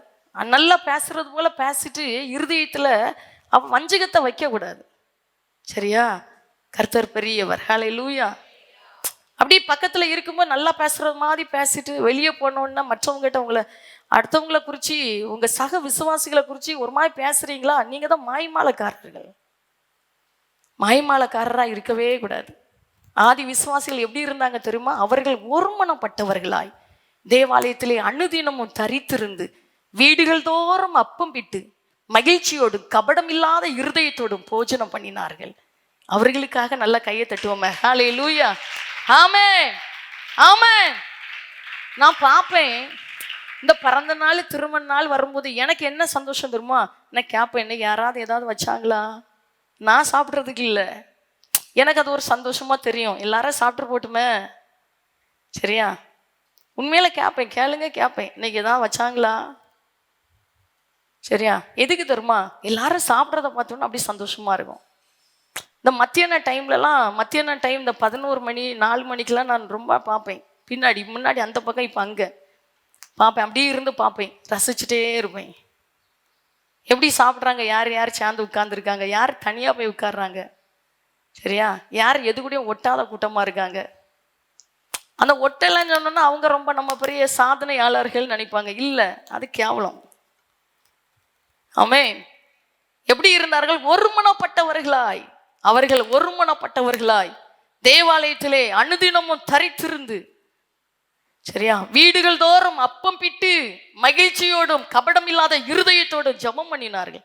நல்லா பேசுறது போல பேசிட்டு இருதயத்துல வஞ்சகத்தை வைக்க கூடாது. சரியா? கர்த்தர் பெரியவர். ஹல்லேலூயா. அப்படி பக்கத்துல இருக்கும்போது நல்லா பேசுறது மாதிரி பேசிட்டு வெளியே போனோன்னா மற்றவங்ககிட்ட அடுத்தவங்களை குறிச்சு, உங்க சக விசுவாசிகளை குறிச்சு ஒரு மாதிரி பேசுறீங்களா, நீங்க தான் மாய்மாலக்காரர்கள். மாய்மாலக்காரரா இருக்கவே கூடாது. ஆதி விசுவாசிகள் எப்படி இருந்தாங்க தெரியுமா? அவர்கள் ஒருமனப்பட்டவர்களாய் தேவாலயத்திலே அனுதினமும் தரித்திருந்து வீடுகள் தோறும் அப்பம் பிட்டு மகிழ்ச்சியோடு கபடம் இல்லாத இருதயத்தோடும் போஜனம் பண்ணினார்கள். அவர்களுக்காக நல்ல கையை தட்டுவோமே. ஹல்லேலூயா. ஆமென், ஆமென். நான் பார்ப்பேன், இந்த பிறந்த நாள் திருமண நாள் வரும்போது எனக்கு என்ன சந்தோஷம் தெரியுமா? நான் கேட்பேன், என்ன யாராவது ஏதாவது வச்சாங்களா? நான் சாப்பிட்றதுக்கு இல்லை, எனக்கு அது ஒரு சந்தோஷமா தெரியும். எல்லாரும் சாப்பிட்டு போட்டுமே. சரியா? உண்மையில கேட்பேன், கேட்பேன், இன்னைக்கு ஏதாவது வச்சாங்களா? சரியா? எதுக்கு தெரியுமா? எல்லாரும் சாப்பிட்றத பார்த்தோன்னா அப்படி சந்தோஷமா இருக்கும். இந்த மத்தியான டைம் இந்த 11 மணி 4 மணிக்கெல்லாம் நான் ரொம்ப பார்ப்பேன். முன்னாடி அந்த பக்கம், இப்போ அங்கே பார்ப்பேன். அப்படியே இருந்து பார்ப்பேன், ரசிச்சுட்டே இருப்பேன். எப்படி சாப்பிட்றாங்க, யார் யார் சேர்ந்து உட்கார்ந்துருக்காங்க, யார் தனியாக போய் உட்கார்றாங்க. சரியா? யார் எது கூடயும் ஒட்டாத கூட்டமாக இருக்காங்க. அந்த ஒட்டலைன்னு சொன்னோன்னா அவங்க ரொம்ப நம்ம பெரிய சாதனையாளர்கள் நினைப்பாங்க. இல்லை, அது கேவலம். ஆமென். எப்படி இருந்தார்கள்? அவர்கள் ஒருமனப்பட்டவர்களாய் தேவாலயத்திலே அனுதினமும் தரித்திருந்து, சரியா, வீடுகள் தோறும் அப்பம் பிட்டு மகிழ்ச்சியோடும் கபடம் இல்லாத இருதயத்தோடும் ஜெபம் பண்ணினார்கள்.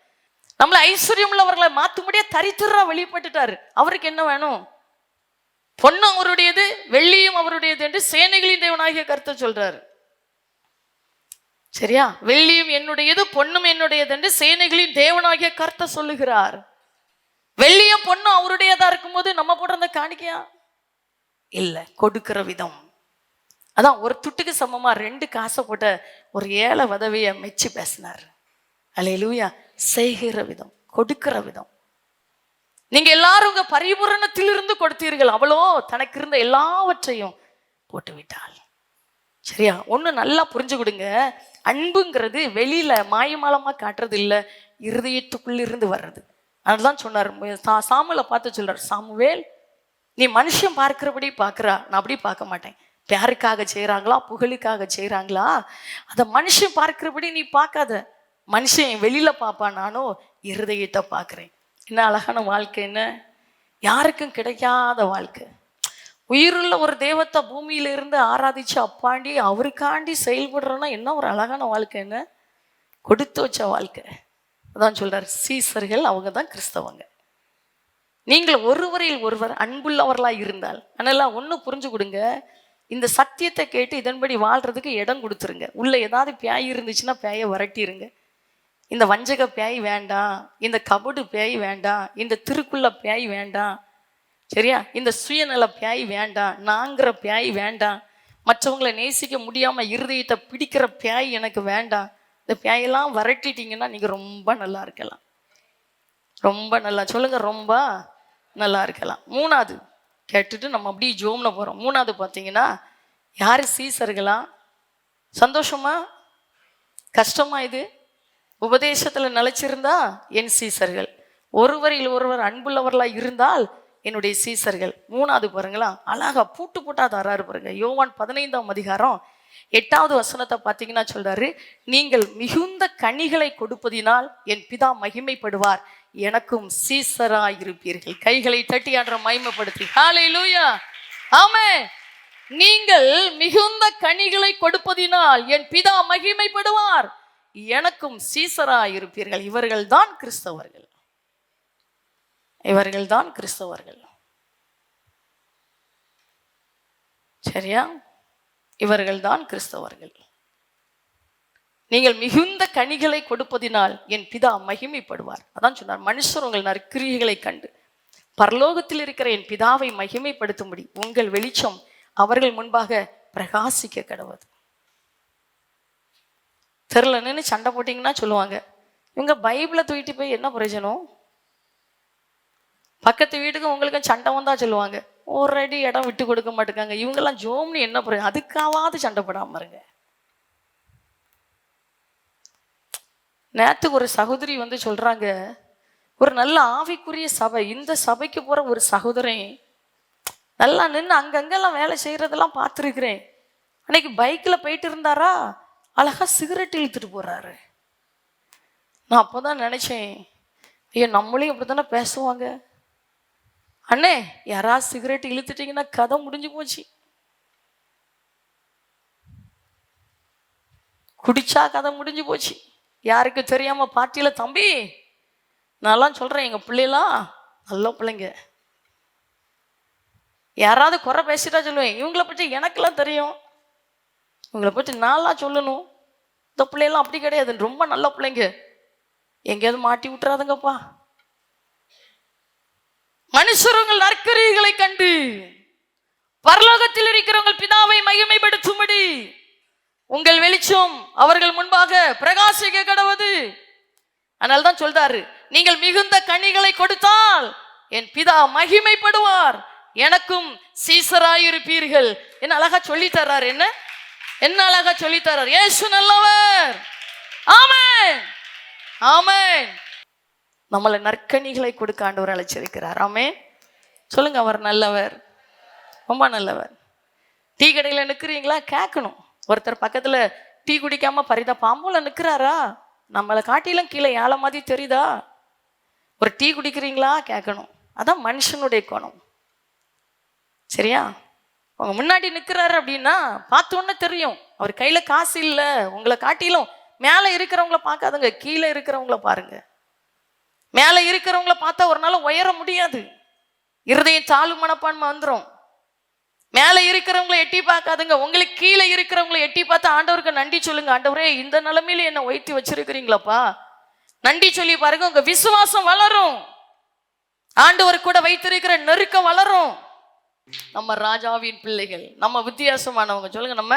நம்மளை ஐஸ்வர்யம் உள்ளவர்களை மாத்தும்படியா தரித்திரா வெளிப்பட்டுட்டாரு. அவருக்கு என்ன வேணும்? பொண்ணு அவருடையது, வெள்ளியும் அவருடையது என்று சேனைகளின் தேவனாகிய கர்த்தர் சொல்றாரு. சரியா? வெள்ளியும் என்னுடையது, பொண்ணும் என்னுடையது என்று சேனைகளின் தேவனாகிய கர்த்தர் சொல்லுகிறார். வெள்ளியும் பொண்ணும் அவருடையதா இருக்கும்போது நம்ம போடுற அந்த காணிக்கையா இல்லை, கொடுக்கிற விதம். அதான் ஒரு துட்டுக்கு சமமா 2 காசை போட்ட ஒரு ஏழை வதவிய மெச்சு பேசினார். அல்லேலூயா. செய்கிற விதம், கொடுக்கிற விதம். நீங்க எல்லாரும் உங்க பரிபூரணத்திலிருந்து கொடுத்தீர்கள், அவளோ தனக்கு இருந்த எல்லாவற்றையும் போட்டு விட்டாள். சரியா? ஒண்ணு நல்லா புரிஞ்சு கொடுங்க. அன்புங்கிறது வெளியில மாயமாலமா காட்டுறது இல்லை, இருதயத்துக்குள்ளிருந்து வர்றது. அதுதான் சொன்னார். சாமுவேலை பார்த்து சொல்றார், சாமுவேல், நீ மனுஷன் பார்க்கிறபடி பார்க்கிறா, நான் அப்படி பார்க்க மாட்டேன். யாருக்காக செய்கிறாங்களா, புகழுக்காக செய்கிறாங்களா, அதை மனுஷன் பார்க்கிறபடி நீ பார்க்காத. மனுஷன் வெளியில பார்ப்பான், நானும் இருதயத்தை பார்க்குறேன். என்ன அழகான வாழ்க்கை, என்ன யாருக்கும் கிடைக்காத வாழ்க்கை. உயிருள்ள ஒரு தெய்வத்தை பூமியிலிருந்து ஆராதிச்சு அப்பாண்டி அவருக்காண்டி செயல்படுறோன்னா என்ன ஒரு அழகான வாழ்க்கை, என்ன கொடுத்து வச்ச வாழ்க்கை. அதான் சொல்றார், சீசர்கள் அவங்க தான் கிறிஸ்தவங்க. நீங்கள் ஒருவரில் ஒருவர் அன்புள்ளவர்களாக இருந்தால். அதனால ஒன்று புரிஞ்சு கொடுங்க, இந்த சத்தியத்தை கேட்டு இதன்படி வாழ்றதுக்கு இடம் கொடுத்துருங்க. உள்ள ஏதாவது பேய் இருந்துச்சுன்னா பேயை விரட்டிருங்க. இந்த வஞ்சக பேய் வேண்டாம், இந்த கபடு பேய் வேண்டாம், இந்த திருக்குள்ள பேய் வேண்டாம். சரியா? இந்த சுயநல பேய் வேண்டாம், நாங்கிற பேய் வேண்டாம், மற்றவங்களை நேசிக்க முடியாம இருதயத்தை பிடிக்கிற பேய் எனக்கு வேண்டாம். இந்த பேயெல்லாம் விரட்டிட்டீங்கன்னா நீங்க ரொம்ப நல்லா இருக்கலாம். ரொம்ப நல்லா சொல்லுங்க, ரொம்ப நல்லா இருக்கலாம். 3வது கேட்டுட்டு நம்ம அப்படியே ஜோம்ல போறோம். 3வது பார்த்தீங்கன்னா, யாரு சீசர்களா? சந்தோஷமா கஷ்டமா? இது உபதேசத்துல நிலைச்சிருந்தா என் சீசர்கள், ஒருவரில் ஒருவர் அன்புள்ளவர்களா இருந்தால் என்னுடைய சீசர்கள். 3வது பாருங்களா, அழகா பூட்டா தராரு பாருங்க. யோவான் 15ஆம் அதிகாரம் 8வது வசனத்தை பார்த்தீங்கன்னா சொல்றாரு, நீங்கள் மிகுந்த கனிகளை கொடுப்பதினால் என் பிதா மகிமைப்படுவார், எனக்கும் சீசராய் இருப்பீர்கள். கைகளை தட்டி ஆன்ற மகிமைப்படுத்தி ஹல்லேலூயா. ஆமென். நீங்கள் மிகுந்த கனிகளை கொடுப்பதினால் என் பிதா மகிமைப்படுவார், எனக்கும் சீசராய் இருப்பீர்கள். இவர்கள் தான் கிறிஸ்தவர்கள். இவர்கள்தான் கிறிஸ்தவர்கள். சரியா? இவர்கள்தான் கிறிஸ்தவர்கள். நீங்கள் மிகுந்த கனிகளை கொடுப்பதினால் என் பிதா மகிமைப்படுவார். அதான் சொன்னார், மனுஷர் உங்கள் நற்கிரியைகளை கண்டு பரலோகத்தில் இருக்கிற என் பிதாவை மகிமைப்படுத்தும்படி உங்கள் வெளிச்சம் அவர்கள் முன்பாக பிரகாசிக்க கடவுது. தெரியலன்னு சண்டை போட்டிங்கன்னா சொல்லுவாங்க, இவங்க பைபிளை தூக்கிட்டு போய் என்ன பிரயோஜனம்? பக்கத்து வீட்டுக்கும் உங்களுக்கும் சண்டை வந்தா சொல்லுவாங்க, ஒரு அடி இடம் விட்டு கொடுக்க மாட்டேங்காங்க. இவங்கெல்லாம் ஜோம்னு என்ன புரியும், அதுக்காவது சண்டை போடாம இருங்க. நேத்துக்கு ஒரு சகோதரி வந்து சொல்றாங்க, ஒரு நல்ல ஆவிக்குரிய சபை, இந்த சபைக்கு போற ஒரு சகோதரன் நல்லா நின்று அங்கங்கெல்லாம் வேலை செய்யறதெல்லாம் பார்த்துருக்கிறேன். அன்னைக்கு பைக்கில் போயிட்டு இருந்தாரா, அழகா சிகரெட் இழுத்துட்டு போறாரு. நான் அப்போதான் நினைச்சேன், ஐயோ நம்மளையும் அப்படித்தானே பேசுவாங்க. அண்ணே, யாராவது சிகரெட் இழுத்துட்டீங்கன்னா கதை முடிஞ்சு போச்சு. குடிச்சா கதை முடிஞ்சு போச்சு. யாருக்கு தெரியாம பார்ட்டியில, தம்பி நான்லாம் சொல்றேன், எங்க பிள்ளைலாம் நல்ல பிள்ளைங்க. யாராவது குறை பேசிட்டா சொல்லுவேன், இவங்கள பற்றி எனக்கெல்லாம் தெரியும், இவங்களை பற்றி நான்லாம் சொல்லணும், இந்த பிள்ளைலாம் அப்படி கிடையாது, ரொம்ப நல்ல பிள்ளைங்க, எங்கேயாவது மாட்டி விட்டுறாதுங்கப்பா. மனுஷருங்கள் நற்கரிகளை கண்டு பரலோகத்தில் இருக்கிறவங்க பிதாவை மகிமைப்படுத்தும்படி உங்கள் வெளிச்சம் அவர்கள் முன்பாக பிரகாசிக்க கடவது. அதனால தான் சொல்றாரு, நீங்கள் மிகுந்த கனிகளை கொடுத்தால் என் பிதா மகிமைப்படுவார், எனக்கும் சீசராயிருப்பீர்கள். என்ன அழகா சொல்லி தர்றாரு, என்ன அழகா சொல்லி தர்றாரு. இயேசு நல்லவர். ஆமென், ஆமென். நம்மளை நற்கனிகளை கொடுக்க ஆண்டவர் அழைச்சிருக்கிறார். ஆமென். சொல்லுங்க, அவர் நல்லவர், ரொம்ப நல்லவர். டீ கடையில் நிற்கிறீங்களா, கேட்கணும். ஒருத்தர் பக்கத்துல டீ குடிக்காம பரிதா பாம்புல நிற்கிறாரா, நம்மளை காட்டிலும் கீழே ஏழை மாதிரி தெரியுதா, ஒரு டீ குடிக்கிறீங்களா கேட்கணும். அதான் மனுஷனுடைய குணம். சரியா? உங்க முன்னாடி நிற்கிறாரு அப்படின்னா பார்த்தோன்னே தெரியும், அவர் கையில காசு இல்லை. உங்களை காட்டிலும் மேலே இருக்கிறவங்கள பார்க்காதுங்க, கீழே இருக்கிறவங்கள பாருங்க. மேலே இருக்கிறவங்கள பார்த்தா ஒரு நாள் உயர முடியாது, இருதயம் தாழ்வு மனப்பான்மை வந்துடும். மேலே இருக்கிறவங்களை எட்டி பார்க்காதுங்க, உங்களுக்கு கீழே இருக்கிறவங்களை எட்டி பார்த்து ஆண்டவருக்கு நன்றி சொல்லுங்க. ஆண்டவரே, இந்த நிலைமையில என்ன உயர்த்தி வச்சிருக்கிறீங்களாப்பா, நன்றி சொல்லி பாருங்க. உங்க விசுவாசம் வளரும், ஆண்டவர் கூட வைத்திருக்கிற நெருக்கம் வளரும். நம்ம ராஜாவின் பிள்ளைகள், நம்ம வித்தியாசமானவங்க. சொல்லுங்க, நம்ம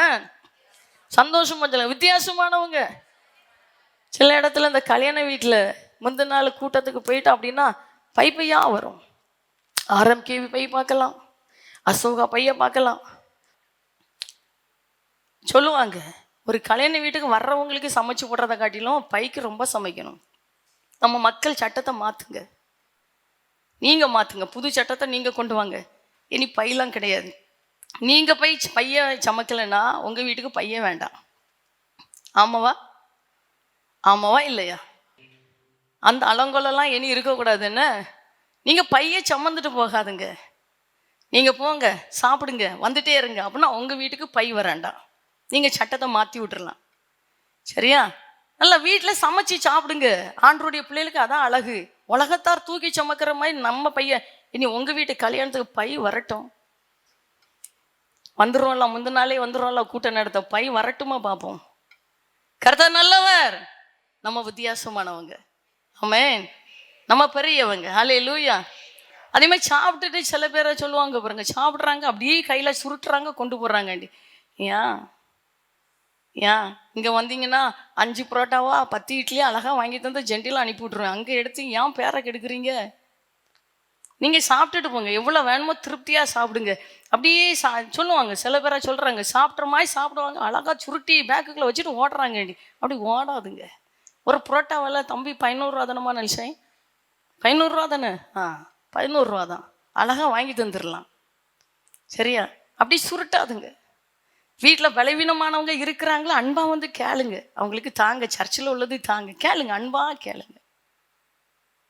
சந்தோஷமா சொல்லுங்க, வித்தியாசமானவங்க. சில இடத்துல இந்த கல்யாண வீட்டில் முந்தின நாள் கூட்டத்துக்கு போயிட்டு அப்படின்னா பையா வரும். ஆர்எம்கேவி பை பார்க்கலாம், அசோகா பைய பார்க்கலாம். சொல்லுவாங்க, ஒரு கல்யாண வீட்டுக்கு வர்றவங்களுக்கு சமைச்சு போடுறதை காட்டிலும் பைக்கு ரொம்ப சமைக்கணும். நம்ம மக்கள் சட்டத்தை மாற்றுங்க, நீங்கள் மாற்றுங்க, புது சட்டத்தை நீங்கள் கொண்டு வாங்க. இனி பையெல்லாம் கிடையாது. நீங்கள் பைய சமைக்கலைன்னா உங்கள் வீட்டுக்கு பையன் வேண்டாம். ஆமாவா, ஆமாவா இல்லையா? அந்த அலங்கோலெல்லாம் இனி இருக்கக்கூடாது. என்ன, நீங்கள் பைய சமந்துட்டு போகாதுங்க, நீங்கள் போங்க, சாப்பிடுங்க, வந்துட்டே இருங்க. அப்படின்னா உங்கள் வீட்டுக்கு பை வராண்டாம். நீங்கள் சட்டத்தை மாற்றி விட்டுறலாம். சரியா? நல்லா வீட்டில் சமைச்சு சாப்பிடுங்க. ஆண்டவருடைய பிள்ளைகளுக்கு அதான் அழகு. உலகத்தார் தூக்கி சமைக்கிற மாதிரி நம்ம பைய இனி உங்கள் வீட்டு கல்யாணத்துக்கு பை வரட்டும். வந்துடுவோம்ல, முந்தின நாளே வந்துடுவோம்ல கூட்டம் நடத்த, பை வரட்டுமா பார்ப்போம். கர்த்தர் நல்லவர், நம்ம வித்தியாசமானவங்க. ஆமென், நம்ம பெரியவங்க. ஹல்லேலூயா. அதே மாதிரி சாப்பிட்டுட்டு சில பேரை சொல்லுவாங்க பாருங்க, சாப்பிட்றாங்க அப்படியே கையில் சுருட்டுறாங்க, கொண்டு போடுறாங்கண்டி. ஏன் இங்கே வந்தீங்கன்னா 5 புரோட்டாவா 10 இட்லியா அழகாக வாங்கி தந்து ஜெண்டிலாம் அனுப்பி விட்ருவேன். அங்கே எடுத்து ஏன் பேரை கெடுக்குறீங்க? நீங்கள் சாப்பிட்டுட்டு போங்க, எவ்வளோ வேணுமோ திருப்தியாக சாப்பிடுங்க. அப்படியே சொல்லுவாங்க, சில பேரை சொல்கிறாங்க, சாப்பிட்ற மாதிரி சாப்பிடுவாங்க, அழகாக சுருட்டி பேக்குக்குள்ளே வச்சுட்டு ஓடுறாங்கண்டி. அப்படி ஓடாதுங்க. ஒரு புரோட்டாவில் தம்பி 500 ரூபா தானம்மா நினச்சேன், 500 ரூபா தானே? 500 ரூபா தான், அழகாக வாங்கி தந்துடலாம். சரியா? அப்படி சுருட்டாதுங்க. வீட்டில் பலவீனமானவங்க இருக்கிறாங்களா, அன்பாக வந்து கேளுங்க, அவங்களுக்கு தாங்க, சர்ச்சில் உள்ளது தாங்க, கேளுங்க, அன்பாக கேளுங்க.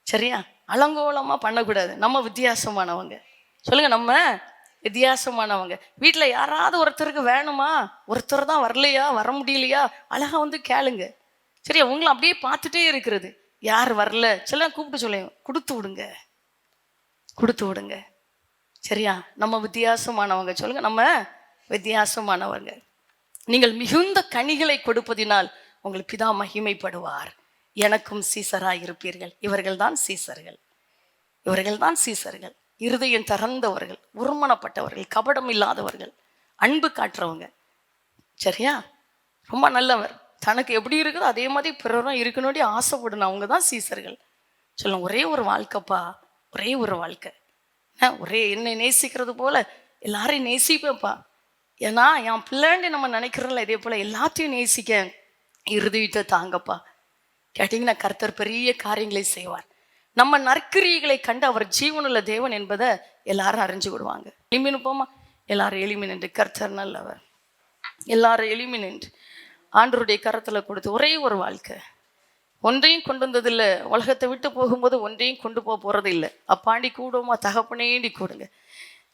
சரியா? அலங்கோலமாக பண்ணக்கூடாது. நம்ம வித்தியாசமானவங்க. சொல்லுங்க, நம்ம வித்தியாசமானவங்க. வீட்டில் யாராவது ஒருத்தருக்கு வேணுமா, ஒருத்தர் தான் வரலையா, வர முடியலையா, அழகாக வந்து கேளுங்க. சரியா? உங்களை அப்படியே பார்த்துட்டே இருக்கிறது, யார் வரல சில கூப்பிட்டு சொல்லுங்க, கொடுத்து விடுங்க, கொடுத்து விடுங்க. சரியா? நம்ம வித்தியாசமானவங்க. சொல்லுங்க, நம்ம வித்தியாசமானவங்க. நீங்கள் மிகுந்த கனிகளை கொடுப்பதினால் உங்கள் பிதா மகிமைப்படுவார், எனக்கும் சீசராய் இருப்பீர்கள். இவர்கள் தான் சீசர்கள், இவர்கள் தான் சீசர்கள். இருதயம் திறந்தவர்கள், உருமனப்பட்டவர்கள், கபடம் இல்லாதவர்கள், அன்பு காட்டுறவங்க. சரியா? ரொம்ப நல்லவர். தனக்கு எப்படி இருக்குதோ அதே மாதிரி பிறரும் இருக்கணும்னு ஆசைப்படணும். அவங்க தான் சீசர்கள். சொல்லுங்க, ஒரே ஒரு வாழ்க்கைப்பா, ஒரே ஒரு வாழ்க்கை. ஒரே என்னை நேசிக்கிறது போல எல்லாரையும் நேசிப்பேன்ப்பா. ஏன்னா என் பிள்ளைன்னு நம்ம நினைக்கிறோம்ல, இதே போல எல்லாத்தையும் நேசிக்க இருதயத்தை தாங்கப்பா. கேட்டிங்கன்னா கர்த்தர் பெரிய காரியங்களை செய்வார். நம்ம நற்கிரியைகளை கண்டு அவர் ஜீவனுள்ள தேவன் என்பதை எல்லாரும் அறிஞ்சு விடுவாங்க. எளிமை நிற்போமா? எல்லாரும் எளிமை நின்று, கர்த்தர் நல்லவர். எல்லாரும் எளிமை நின்று ஆண்டவருடைய கரத்தில் கொடுத்து ஒரே ஒரு வாழ்க்கை. ஒன்றையும் கொண்டு வந்ததில்லை. உலகத்தை விட்டு போகும்போது ஒன்றையும் கொண்டு போகிறது இல்லை. அப்பாண்டி கூடுமா, தகப்பனேண்டி கூடுங்க,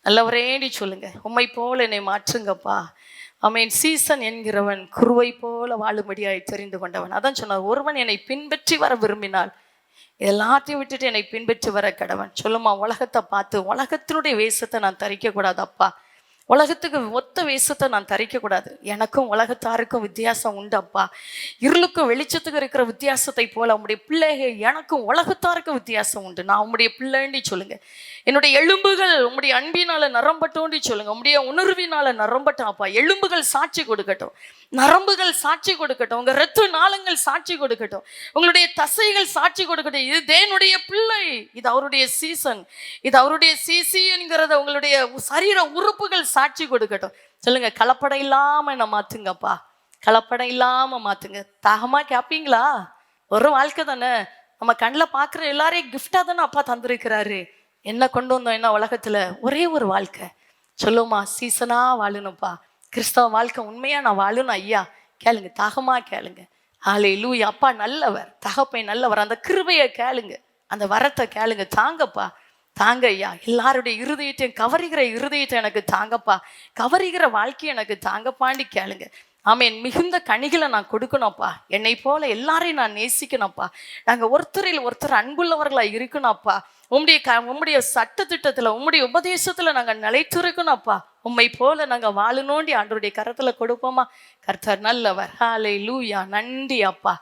நல்லவரேண்டி சொல்லுங்க, உம்மை போல என்னை மாற்றுங்கப்பா. ஆமென். சீசன் என்கிறவன் குருவை போல வாழும்படியாய் தெரிந்து கொண்டவன். அதான் சொன்னார், ஒருவன் என்னை பின்பற்றி வர விரும்பினால் எல்லாத்தையும் விட்டுட்டு என்னை பின்பற்றி வர கடவன். சொல்லுமா, உலகத்தை பார்த்து உலகத்தினுடைய வேஷத்தை நான் தரிக்க கூடாது அப்பா. உலகத்துக்கு ஒத்த வேஷத்தை நான் தரிக்கக்கூடாது. எனக்கும் உலகத்தாருக்கும் வித்தியாசம் உண்டு அப்பா. இருளுக்கும் வெளிச்சத்துக்கு இருக்கிற வித்தியாசத்தை போல உம்முடைய பிள்ளைகள் எனக்கும் உலகத்தாருக்கும் வித்தியாசம் உண்டு. நான் உம்முடைய பிள்ளைன்னு சொல்லுங்க. என்னுடைய எலும்புகள் உம்முடைய அன்பினால நரம்பட்டோண்டி சொல்லுங்க. உம்முடைய உணர்வினால நரம்பட்டும் அப்பா. எலும்புகள் சாட்சி கொடுக்கட்டும், நரம்புகள் சாட்சி கொடுக்கட்டும், உங்க இரத்த நாளங்கள் சாட்சி கொடுக்கட்டும், உங்களுடைய தசைகள் சாட்சி கொடுக்கட்டும். இது தேவனுடைய பிள்ளை, இது அவருடைய சீசன், இது அவருடைய சிசி என்கிறத உங்களுடைய சரீர உறுப்புகள் சாட்சி கொடுக்கட்டும். சொல்லுங்க, கலப்படம் இல்லாம என்ன மாத்துங்கப்பா, கலப்படம் இல்லாம மாத்துங்க. தாகமா கேப்பீங்களா? ஒரு வாழ்க்கை தானே. நம்ம கண்ணில் பார்க்குற எல்லாரையும் கிஃப்டா தானே அப்பா தந்திருக்கிறாரு. என்ன கொண்டு வந்தோம் என்ன உலகத்துல? ஒரே ஒரு வாழ்க்கை. சொல்லுமா, சீசனா வாழணும்ப்பா. கிறிஸ்தவ வாழ்க்கை உண்மையா நான் வாழணும் ஐயா. கேளுங்க, தாகமா கேளுங்க. ஹல்லேலூயா. அப்பா நல்லவர், தகப்பை நல்லவர். அந்த கிருபையை கேளுங்க, அந்த வரத்தை கேளுங்க. தாங்கப்பா, தாங்க ஐயா. எல்லாருடைய இருதயத்தையும் கவரிகிற இருதயத்தை எனக்கு தாங்கப்பா, கவரிகிற வாழ்க்கையை எனக்கு தாங்கப்பாண்டி கேளுங்க. ஆமேன். மிகுந்த கனிகளை நான் கொடுக்கணும்ப்பா. என்னை போல எல்லாரையும் நான் நேசிக்கணும்ப்பா. நாங்கள் ஒருத்தரில் ஒருத்தர் அன்புள்ளவர்களாக இருக்கணும்ப்பா. உம்முடைய சட்ட திட்டத்தில் உம்முடைய உபதேசத்தில் நாங்கள் நிலைத்திருக்கணும்ப்பா. உம்மை போல நாங்கள் வாழணுண்டி ஆண்டவருடைய கரத்தில் கொடுப்போமா? கர்த்தர் நல்லவர். ஹல்லேலூயா. நன்றி அப்பா.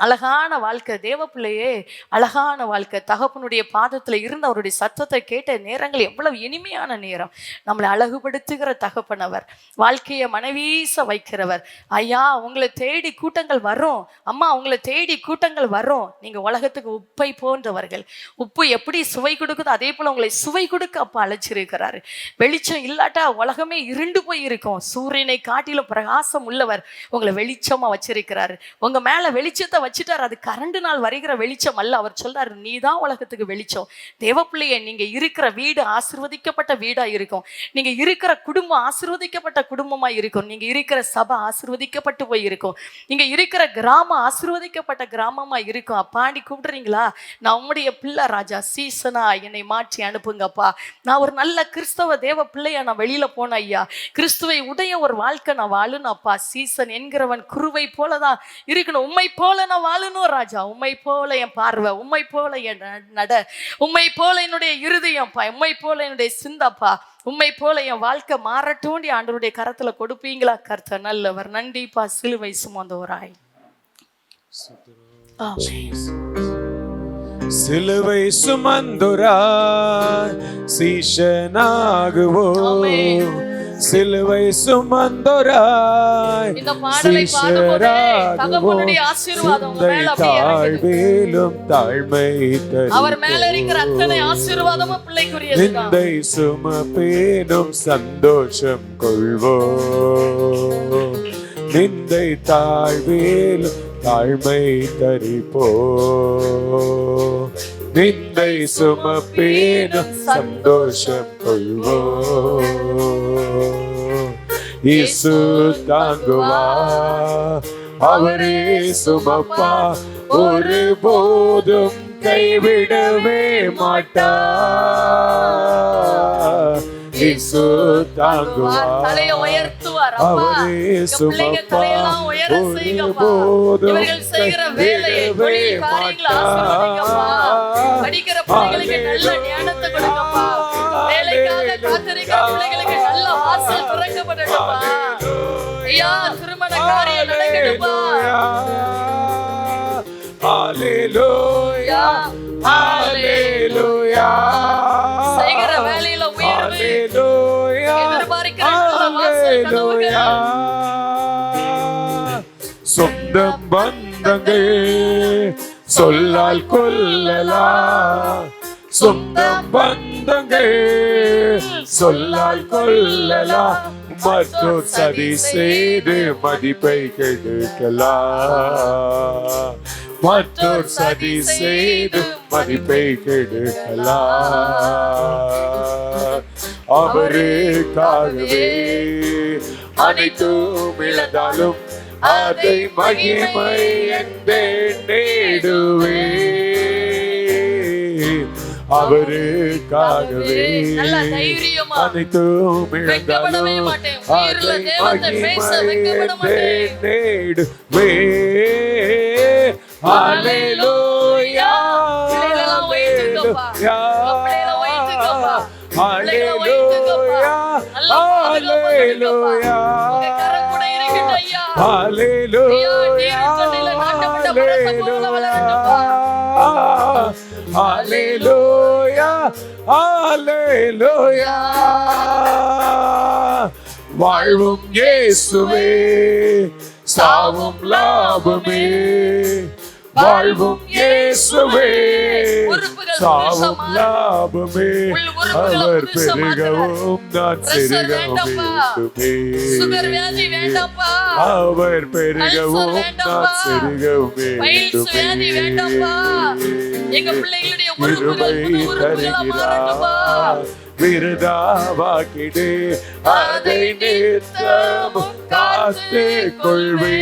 அழகான வாழ்க்கை தேவ பிள்ளையே, அழகான வாழ்க்கை. தகப்பனுடைய பாதத்தில் இருந்து அவருடைய சத்தத்தை கேட்ட நேரங்கள் எவ்வளவு இனிமையான நேரம். நம்மளை அழகுபடுத்துகிற தகப்பனவர், வாழ்க்கையை மனவீச வைக்கிறவர். ஐயா, உங்களை தேடி கூட்டங்கள் வரும். அம்மா, உங்களை தேடி கூட்டங்கள் வரும். நீங்கள் உலகத்துக்கு உப்பை போன்றவர்கள். உப்பு எப்படி சுவை கொடுக்குதோ அதே போல் உங்களை சுவை கொடுக்க அப்பா அழைச்சிருக்கிறாரு. வெளிச்சம் இல்லாட்டா உலகமே இருண்டு போய் இருக்கும். சூரியனை காட்டிலும் பிரகாசம் உள்ளவர் உங்களை வெளிச்சமா வச்சிருக்கிறாரு. உங்க மேல வெளிச்சத்தை வச்சுட்டார். அது கரண்டு நாள் வருகிற வெளிச்சம் அல்ல. அவர் சொல்றாரு, நீ தான் உலகத்துக்கு வெளிச்சம். தேவ பிள்ளையே, நீங்க இருக்கிற வீடு ஆசீர்வதிக்கப்பட்ட வீடா இருக்கும். நீங்க இருக்கிற குடும்பம் ஆசீர்வதிக்கப்பட்ட குடும்பமா இருக்கும். நீங்க இருக்கிற சபை ஆசீர்வதிக்கப்பட்டு போய் இருக்கும். நீங்க இருக்கிற கிராமம் ஆசீர்வதிக்கப்பட்ட கிராமமா இருக்கும். அப்பாண்டி கூப்பிடுறீங்களா? நான் உம்முடைய பிள்ளை ராஜா, சீசனா என்னை மாற்றி அனுப்புங்கப்பா. நான் ஒரு நல்ல கிறிஸ்தவ தேவ பிள்ளையா நான் வெளியில போன ஐயா. கிறிஸ்துவை உடைய ஒரு வாழ்க்கை நான் வாழணும் அப்பா. சீசன் என்கிறவன் குருவை போலதான் இருக்கணும். உம்மை போல நான் வாழணும் ராஜா. உம்மை போல என் பார்வை, உம்மை போல என் நட, உம்மை போல என்னுடைய இருதயம்ப்பா, உம்மை போல என்னுடைய சிந்தப்பா, உம்மை போல என் வாழ்க்கை மாறட்டோண்டி ஆண்டவருடைய கரத்துல கொடுப்பீங்களா? கர்த்தர் நல்லவர். நன்றிப்பா. சிலுவை சுமந்தோராய். சிலுவை சுமந்தோராய் சீஷனாகுவோம். சிலுவை சுமந்தோராய் தாழ்வேலும் தாழ்மை அவர் மேல இருக்கிற அத்தனை ஆசீர்வாதமும் பிள்ளைக்குரியது. நிந்தை சுமப்பேனும் சந்தோஷம் கொள்வோம். நிந்தை தாழ்வேலும் தாழ்மை தரிப்போ. நிந்தை சுமப்பேனும் சந்தோஷம் கொள்வோ. இயேசு தாங்குவா, அவரே சுமப்பா, ஒரு போதும் கைவிடவே மாட்டா. இயேசு தாங்குவார், தலையை உயர்த்துவார். அவரே சுமப்பா, ஒரு போதும் கைவிடவே மாட்டா. படிக்கிற பிள்ளைகளுக்கு நல்ல ஞானத்தை கொடுங்கப்பா. வேலைக்காக காத்திருக்கிற பிள்ளைகளுக்கு நல்ல வாசல் திறக்கப்படட்டும்பா. ஐயா, திருமண காரியம் நடக்கட்டும்பா. ஹல்லேலூயா, ஹல்லேலூயா. செய்கிற வேலையில உயர்வு எதிர்பார்க்கிற வாசல் கதவுகள். சொந்தம் பந்தங்கள் சொல்லால் கொல்லலாம், சொந்தம் பந்தங்கள் சொல்லால் கொள்ளலாம், மற்றோர் சதி செய்து மதிப்பை கெடுக்கலாம், மற்றோர் சதி செய்து மதிப்பை கெடுக்கலாம். அவருக்காகவே அனைத்தும் இழந்தாலும் அதை மகிமை என்றேடுவே. அவருக்காகவே அனைத்தும் இழந்தாலும் அதை மகிமை என்றேடுவே. ஹல்லேலூயா ஹல்லேலூயா ஹல்லேலூயா ஹல்லேலூயா ஹல்லேலூயா ஹல்லேலூயா ஹல்லேலூயா. வாழ்வும் இயேசுவே, சாவும் லாபமே. வாழ்வும் இயேசுவே, சாவும் லாபமே. அவர் பெருகவும் நான் சிறுகவும் வேண்டுமே. அவர் பெருகவும் நான் சிறுகவும் வேண்டுமே. கிருபை தருகிறார், விருதாவாக்கிடு அதை நித்தமும் காத்துக் கொள்வே.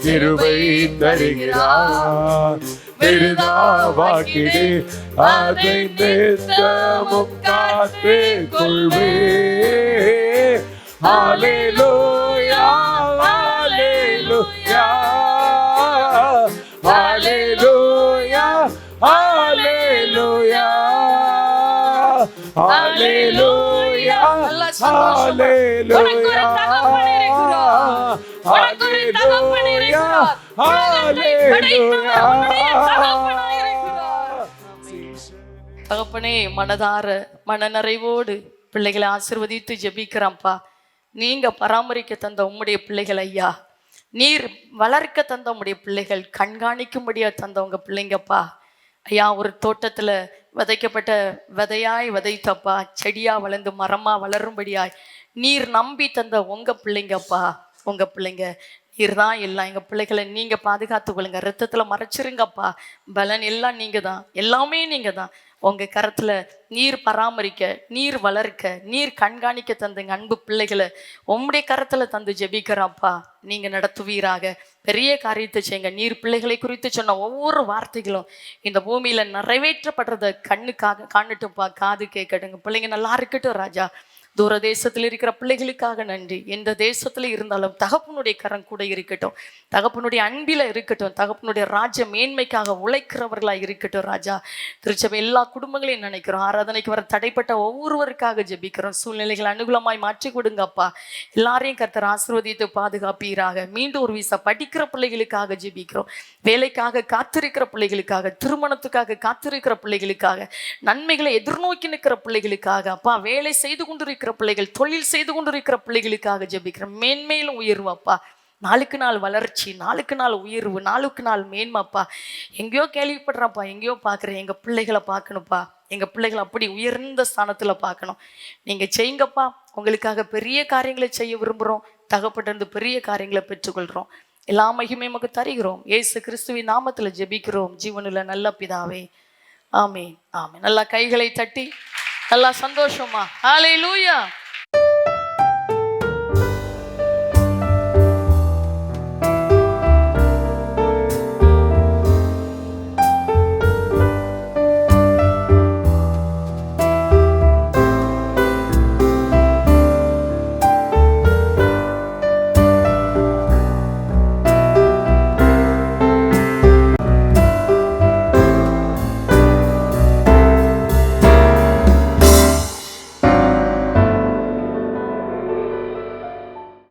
கிருபை தருகிறார், விருதாவாக்கிடு அதை நித்தமும் காத்துக் கொள்வே. ஹல்லேலூயா ஹல்லேலூயா ஹல்லேலூயா ஹல்லேலூயா ஹல்லேலூயா ஹல்லேலூயா ஹல்லேலூயா ஹல்லேலூயா. தகப்பனே, மனதார மனநிறைவோடு பிள்ளைகளை ஆசீர்வதித்து ஜெபிக்கிறோம்ப்பா. நீங்க பராமரிக்க தந்த உம்முடைய பிள்ளைகள் ஐயா, நீர் வளர்க்க தந்த உம்முடைய பிள்ளைகள், கண்காணிக்கும்படியா தந்த உங்க பிள்ளைங்கப்பா ஐயா. ஒரு தோட்டத்துல விதைக்கப்பட்ட விதையாய் விதைத்தப்பா, செடியா வளர்ந்து மரமா வளரும்படியாய் நீர் நம்பி தந்த உங்க பிள்ளைங்கப்பா. உங்க பிள்ளைங்க நீர் தான் எல்லாம். எங்க பிள்ளைகளை நீங்க பாதுகாத்து கொள்ளுங்க, ரத்தத்துல மறைச்சிருங்கப்பா. பலன் எல்லாம் நீங்க தான், எல்லாமே நீங்க தான். உங்க கரத்துல நீர் பராமரிக்க, நீர் வளர்க்க, நீர் கண்காணிக்க தந்தங்க அன்பு பிள்ளைகளை உம்முடைய கரத்துல தந்து ஜெபிக்கிறப்பா. நீங்க நடத்துவீராக, பெரிய காரியத்தை செய்யுங்க. நீர் பிள்ளைகளை குறித்து சொன்ன ஒவ்வொரு வார்த்தைகளும் இந்த பூமியில நிறைவேற்றப்படுறத கண்ணுக்காக காணட்டும்ப்பா, காது கேட்கட்டுங்க. பிள்ளைங்க நல்லா இருக்கட்டும் ராஜா. தூர தேசத்தில் இருக்கிற பிள்ளைகளுக்காக நன்றி. எந்த தேசத்துல இருந்தாலும் தகப்பனுடைய கரம் கூட இருக்கட்டும், தகப்பனுடைய அன்பில இருக்கட்டும், தகப்பனுடைய ராஜ்ய மேன்மைக்காக உழைக்கிறவர்களா இருக்கட்டும் ராஜா. திருச்சபை எல்லா குடும்பங்களையும் நினைக்கிறோம். ஆராதனைக்கு வர தடைப்பட்ட ஒவ்வொருவருக்காக ஜெபிக்கிறோம். சூழ்நிலைகளை அனுகூலமாய் மாற்றி கொடுங்கப்பா. எல்லாரையும் கர்த்தர் ஆசீர்வதித்து பாதுகாப்பீராக. மீண்டும் ஒரு வீசா படிக்கிற பிள்ளைகளுக்காக ஜெபிக்கிறோம். வேலைக்காக காத்திருக்கிற பிள்ளைகளுக்காக, திருமணத்துக்காக காத்திருக்கிற பிள்ளைகளுக்காக, நன்மைகளை எதிர்நோக்கி நிற்கிற பிள்ளைகளுக்காக அப்பா, வேலை செய்து கொண்டிருக்கிற பிள்ளைகள், தொழில் செய்து கொண்டிருக்கிற பிள்ளைகளுக்காக ஜெபிக்கிறோம். மேன்மேலும் உயர்வாப்பா, நாளுக்கு நாள் வளர்ச்சி, நாளுக்கு நாள் உயர்வு, நாளுக்கு நாள் மேன்மாப்பா. எங்கேயோ கேள்விப்படுறப்பா, எங்கேயோ பார்க்குறேன். எங்கள் பிள்ளைகளை பார்க்கணுப்பா, எங்கள் பிள்ளைகளை அப்படி உயர்ந்த ஸ்தானத்தில் பார்க்கணும். நீங்கள் செய்யுங்கப்பா. உங்களுக்காக பெரிய காரியங்களை செய்ய விரும்புகிறோம். தகப்பட்டிருந்து பெரிய காரியங்களை பெற்றுக்கொள்கிறோம். எல்லா மகிமையும் நமக்கு தருகிறோம். இயேசு கிறிஸ்துவின் நாமத்தில் ஜெபிக்கிறோம் ஜீவனுள்ள நல்ல பிதாவே, ஆமென் ஆமென். நல்லா கைகளை தட்டி நல்லா சந்தோஷமா ஹல்லேலூயா.